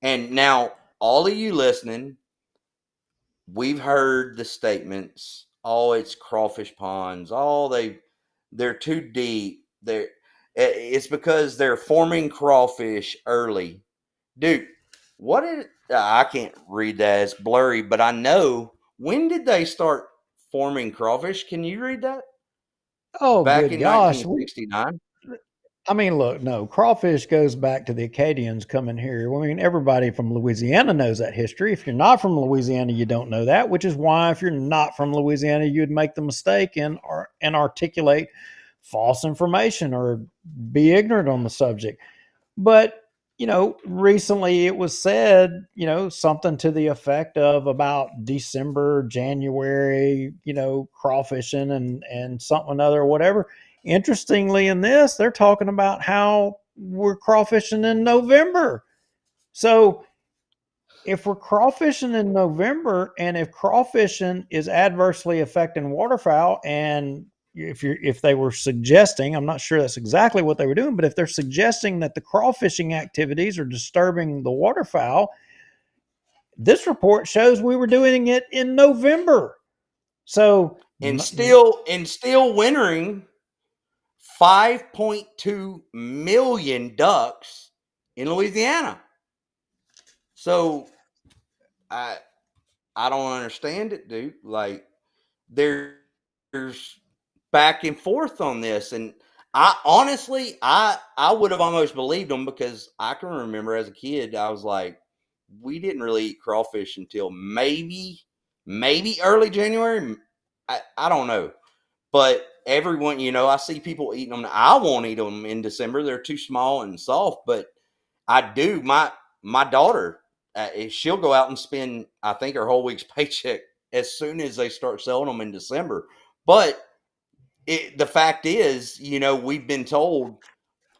And now, all of you listening, we've heard the statements, oh, it's crawfish ponds, they're too deep, it's because they're forming crawfish early. Dude, I can't read that, it's blurry, but I know, when did they start forming crawfish? Can you read that? Back in 1969? Look, no, crawfish goes back to the Acadians coming here. Everybody from Louisiana knows that history. If you're not from Louisiana, you don't know that, which is why if you're not from Louisiana, you'd make the mistake and articulate false information or be ignorant on the subject. But, recently it was said, something to the effect of about December, January, crawfishing and something other, whatever. Interestingly, in this, they're talking about how we're crawfishing in November. So if we're crawfishing in November, and if crawfishing is adversely affecting waterfowl, and if they were suggesting, I'm not sure that's exactly what they were doing, but if they're suggesting that the crawfishing activities are disturbing the waterfowl, this report shows we were doing it in November. So and still wintering 5.2 million ducks in Louisiana. So I don't understand it, dude. Like there's back and forth on this, and I honestly would have almost believed them, because I can remember as a kid I was like, we didn't really eat crawfish until maybe early January. I don't know, but everyone, I see people eating them. I won't eat them in December; they're too small and soft. But I do. My daughter, she'll go out and spend, I think, her whole week's paycheck as soon as they start selling them in December. But the fact is, we've been told,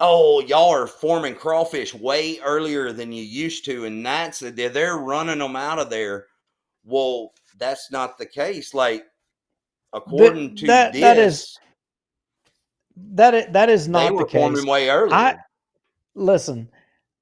oh, y'all are forming crawfish way earlier than you used to, and they're running them out of there. Well, that's not the case. Like, according to that is not the case. They were forming way earlier. Listen,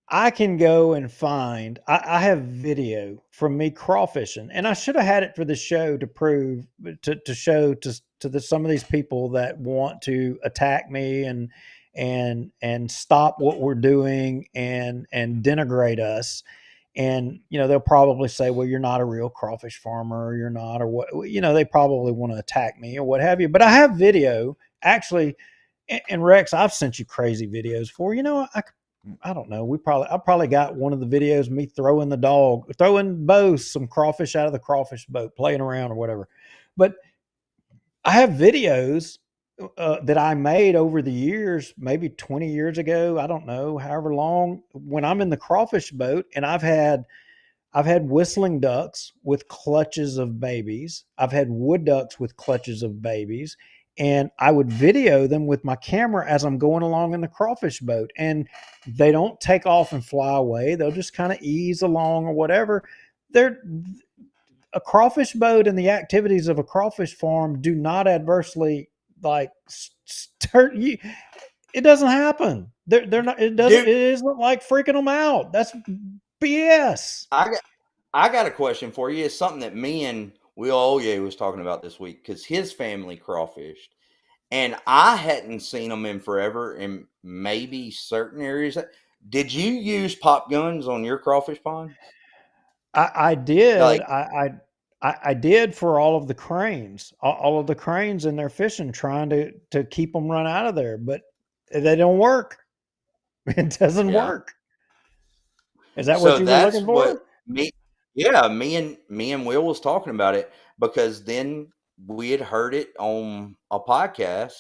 I can go and find. I have video from me crawfishing, and I should have had it for the show to prove to show to some of these people that want to attack me and stop what we're doing and denigrate us. And, they'll probably say, well, you're not a real crawfish farmer, or you're not, or what, they probably want to attack me or what have you. But I have video actually. And Rex, I've sent you crazy videos for, I don't know. I probably got one of the videos of me throwing both some crawfish out of the crawfish boat, playing around or whatever. But I have videos that I made over the years, maybe 20 years ago, I don't know, however long, when I'm in the crawfish boat and I've had whistling ducks with clutches of babies. I've had wood ducks with clutches of babies. And I would video them with my camera as I'm going along in the crawfish boat. And they don't take off and fly away. They'll just kind of ease along or whatever. They're a crawfish boat and the activities of a crawfish farm do not adversely like start you. It doesn't happen. They're not. It doesn't. Dude, it isn't like freaking them out. That's BS. I got a question for you. It's something that me and Will Oye was talking about this week because his family crawfished, and I hadn't seen them in forever in maybe certain areas. Did you use pop guns on your crawfish pond? I did. Like, I did for all of the cranes, all of the cranes in their fishing, trying to keep them run out of there, but they don't work. It doesn't yeah. work. Is that So what you were that's looking for? what me and Will was talking about it because then we had heard it on a podcast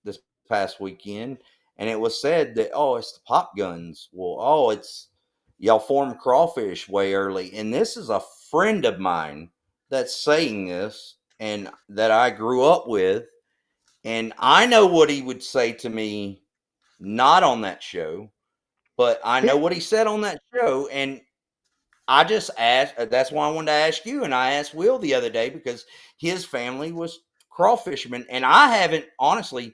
this past weekend, and it was said that it's the pop guns. Well, it's y'all form crawfish way early, and this is a friend of mine that's saying this, and that I grew up with, and I know what he would say to me, not on that show, but I know what he said on that show, and I just asked. That's why I wanted to ask you, and I asked Will the other day because his family was crawfishermen, and I haven't honestly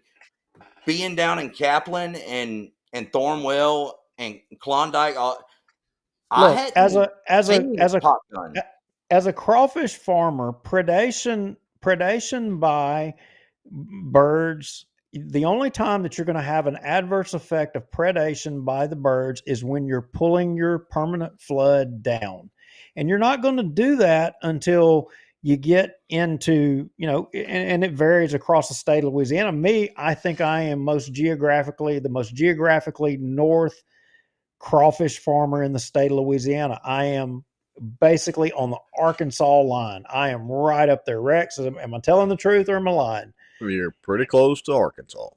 being down in Kaplan and Thornwell and Klondike. I Look, hadn't seen pop gun. as a crawfish farmer, predation by birds, the only time that you're going to have an adverse effect of predation by the birds is when you're pulling your permanent flood down. And you're not going to do that until you get into, and it varies across the state of Louisiana. I think I am the most geographically north crawfish farmer in the state of Louisiana. I am basically on the Arkansas line. I am right up there. Rex, am I telling the truth or am I lying? You're pretty close to Arkansas.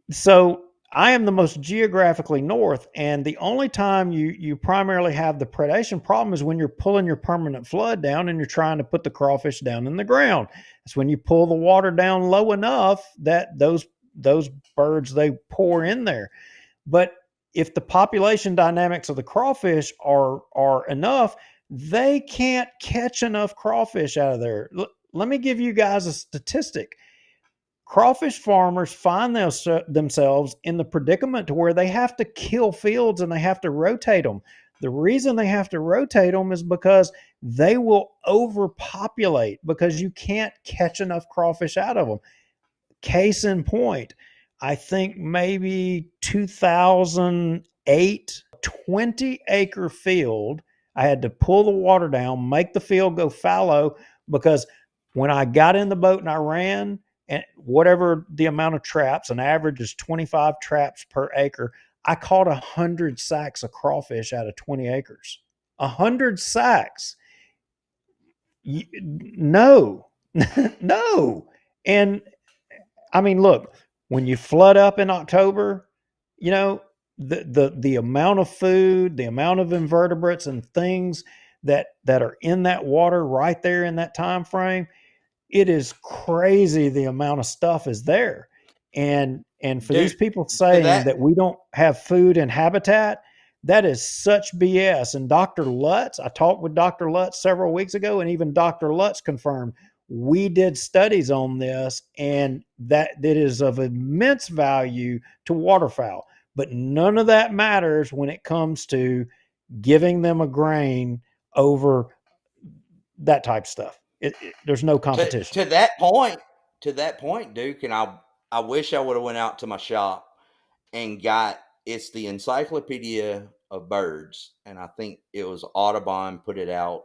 So I am the most geographically north, and the only time you primarily have the predation problem is when you're pulling your permanent flood down and you're trying to put the crawfish down in the ground. It's when you pull the water down low enough that those birds, they pour in there. But if the population dynamics of the crawfish are enough, they can't catch enough crawfish out of there. Let me give you guys a statistic. Crawfish farmers find themselves in the predicament to where they have to kill fields and they have to rotate them. The reason they have to rotate them is because they will overpopulate because you can't catch enough crawfish out of them. Case in point, I think maybe 2008, 20-acre field, I had to pull the water down, make the field go fallow because when I got in the boat and I ran, and whatever the amount of traps, an average is 25 traps per acre, I caught 100 sacks of crawfish out of 20 acres. 100 sacks. No, no. And I mean, look, when you flood up in October, the amount of food, the amount of invertebrates and things that are in that water right there in that time frame, it is crazy the amount of stuff is there. And for these people saying that we don't have food and habitat, that is such BS. And Dr. Lutz, I talked with Dr. Lutz several weeks ago, and even Dr. Lutz confirmed we did studies on this and that it is of immense value to waterfowl. But none of that matters when it comes to giving them a grain over that type of stuff. There's no competition. To that point, Duke, and I wish I would have went out to my shop and it's the Encyclopedia of Birds, and I think it was Audubon put it out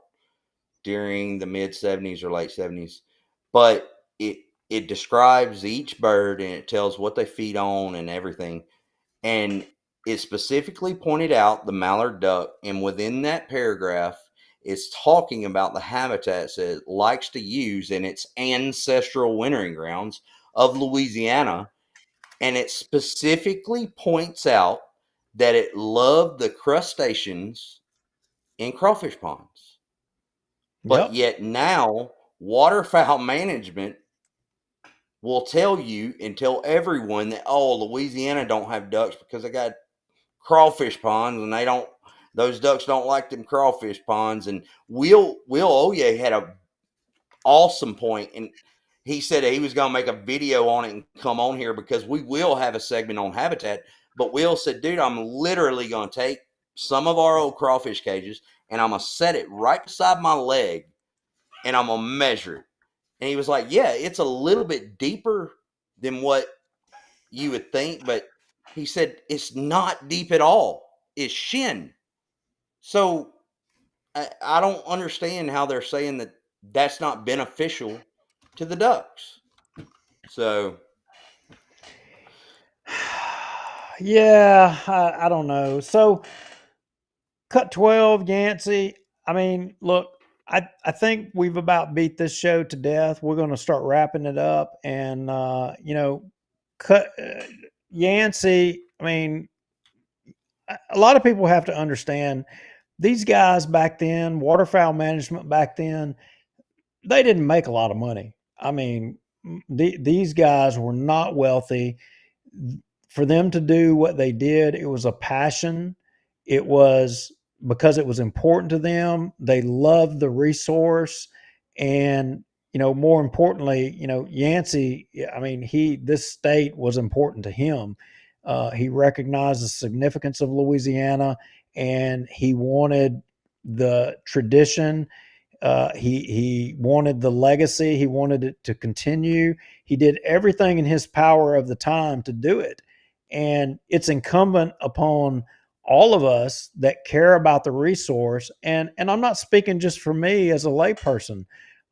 during the mid 70s or late 70s, but it describes each bird and it tells what they feed on and everything, and it specifically pointed out the mallard duck, and within that paragraph it's talking about the habitats that it likes to use in its ancestral wintering grounds of Louisiana, and it specifically points out that it loved the crustaceans in crawfish ponds. But yet now waterfowl management will tell you and tell everyone that, oh, Louisiana don't have ducks because they got crawfish ponds, and those ducks don't like them crawfish ponds. And Will Oye had a awesome point, and he said he was going to make a video on it and come on here because we will have a segment on habitat. But Will said, dude, I'm literally going to take some of our old crawfish cages and I'm going to set it right beside my leg and I'm going to measure it. And he was like, yeah, it's a little bit deeper than what you would think, but he said it's not deep at all. It's shin. So I don't understand how they're saying that that's not beneficial to the ducks. So yeah, I don't know. So cut 12, Yancey. I mean, look, I think we've about beat this show to death. We're going to start wrapping it up, and cut Yancey. I mean, a lot of people have to understand these guys back then, waterfowl management back then, they didn't make a lot of money. I mean, these guys were not wealthy. For them to do what they did, it was a passion. It was because it was important to them. They loved the resource. And, more importantly, Yancey, I mean, this state was important to him. He recognized the significance of Louisiana, and he wanted the tradition. He wanted the legacy. He wanted it to continue. He did everything in his power of the time to do it. And it's incumbent upon all of us that care about the resource. And I'm not speaking just for me as a layperson.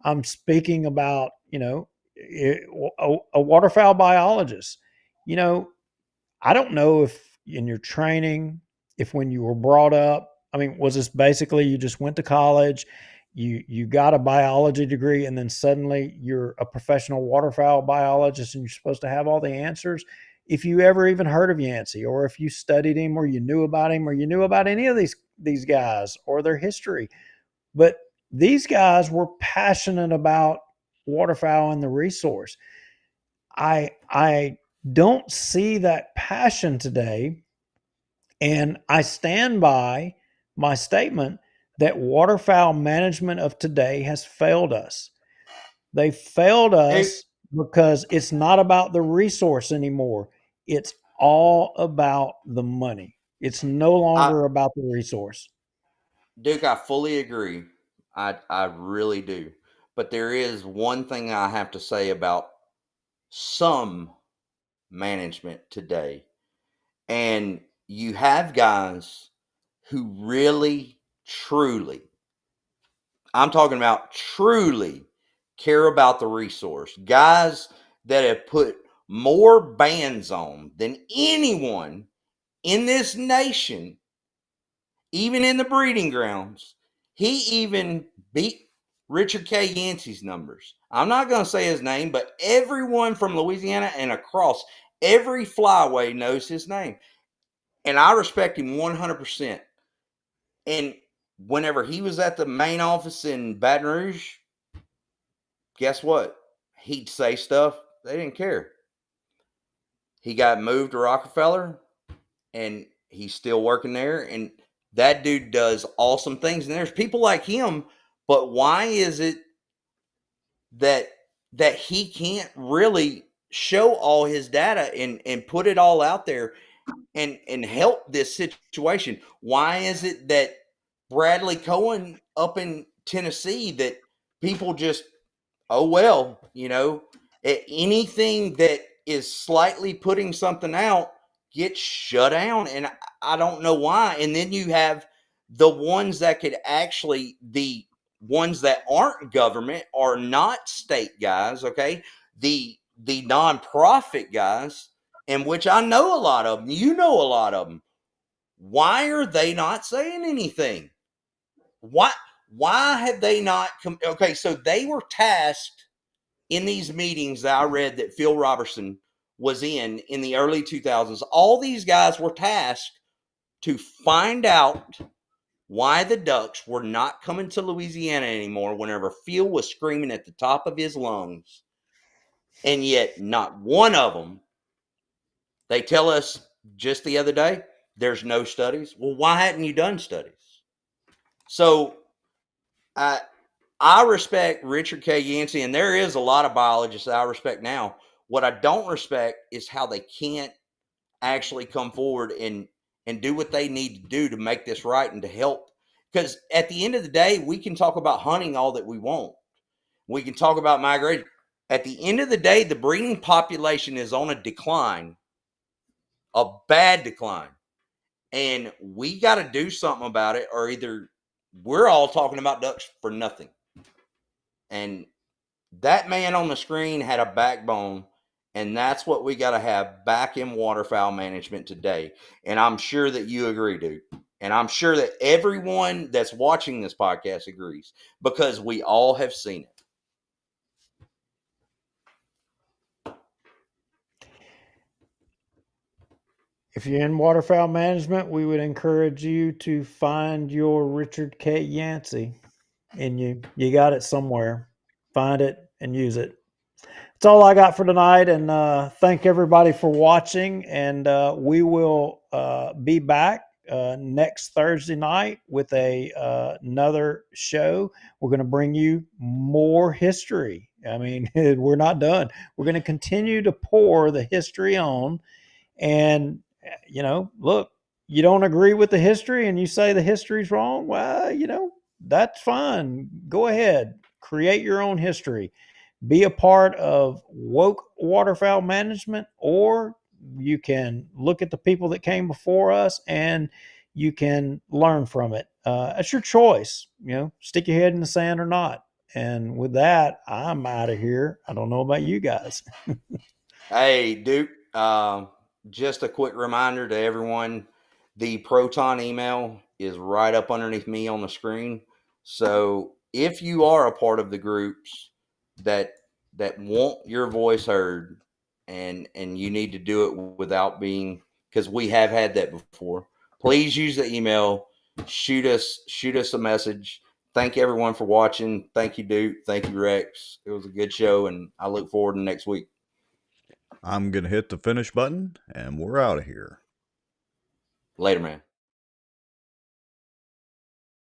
I'm speaking about, a waterfowl biologist. I don't know if in your training, if when you were brought up, I mean, was this basically you just went to college, you got a biology degree, and then suddenly you're a professional waterfowl biologist and you're supposed to have all the answers? If you ever even heard of Yancey, or if you studied him, or you knew about him, or you knew about any of these guys or their history. But these guys were passionate about waterfowl and the resource. I don't see that passion today, and I stand by my statement that waterfowl management of today has failed us. They failed us because it's not about the resource anymore. It's all about the money. It's no longer about the resource. Duke, I fully agree. I really do. But there is one thing I have to say about some management today. And you have guys who really, truly, I'm talking about truly care about the resource. Guys that have put more bands on than anyone in this nation, even in the breeding grounds. He even beat Richard K. Yancey's numbers. I'm not going to say his name, but everyone from Louisiana and across every flyway knows his name. And I respect him 100%. And whenever he was at the main office in Baton Rouge, guess what? He'd say stuff. They didn't care. He got moved to Rockefeller, and he's still working there. And that dude does awesome things. And there's people like him, but why is it that he can't really show all his data and put it all out there and help this situation? Why is it that Bradley Cohen up in Tennessee, that people just, oh, well, anything that is slightly putting something out gets shut down? And I don't know why. And then you have the ones that could actually, the ones that aren't government, are not state guys, okay? The nonprofit guys, in which I know a lot of them, you know a lot of them. Why are they not saying anything? Why have they not okay, so they were tasked in these meetings that I read that Phil Robertson was in the early 2000s, all these guys were tasked to find out why the ducks were not coming to Louisiana anymore whenever Phil was screaming at the top of his lungs. And yet not one of them, they tell us just the other day, there's no studies. Well, why hadn't you done studies? So I respect Richard K. Yancey, and there is a lot of biologists that I respect now. What I don't respect is how they can't actually come forward and do what they need to do to make this right and to help. Because at the end of the day, we can talk about hunting all that we want. We can talk about migration. At the end of the day, the breeding population is on a decline, a bad decline. And we got to do something about it, or either we're all talking about ducks for nothing. And that man on the screen had a backbone, and that's what we got to have back in waterfowl management today. And I'm sure that you agree, dude. And I'm sure that everyone that's watching this podcast agrees, because we all have seen it. If you're in waterfowl management, we would encourage you to find your Richard K. Yancey in you. You got it somewhere. Find it and use it. That's all I got for tonight. And thank everybody for watching. And we will be back next Thursday night with another show. We're going to bring you more history. I mean, we're not done. We're going to continue to pour the history on. And look, you don't agree with the history and you say the history's wrong. Well, that's fine. Go ahead, create your own history. Be a part of woke waterfowl management, or you can look at the people that came before us and you can learn from it. It's your choice. Stick your head in the sand or not. And with that, I'm out of here. I don't know about you guys. Hey, Duke. Just a quick reminder to everyone, the Proton email is right up underneath me on the screen. So if you are a part of the groups that want your voice heard, and you need to do it without being, because we have had that before, please use the email, shoot us a message. Thank everyone for watching. Thank you, Duke. Thank you, Rex. It was a good show, and I look forward to next week. I'm going to hit the finish button, and we're out of here. Later, man.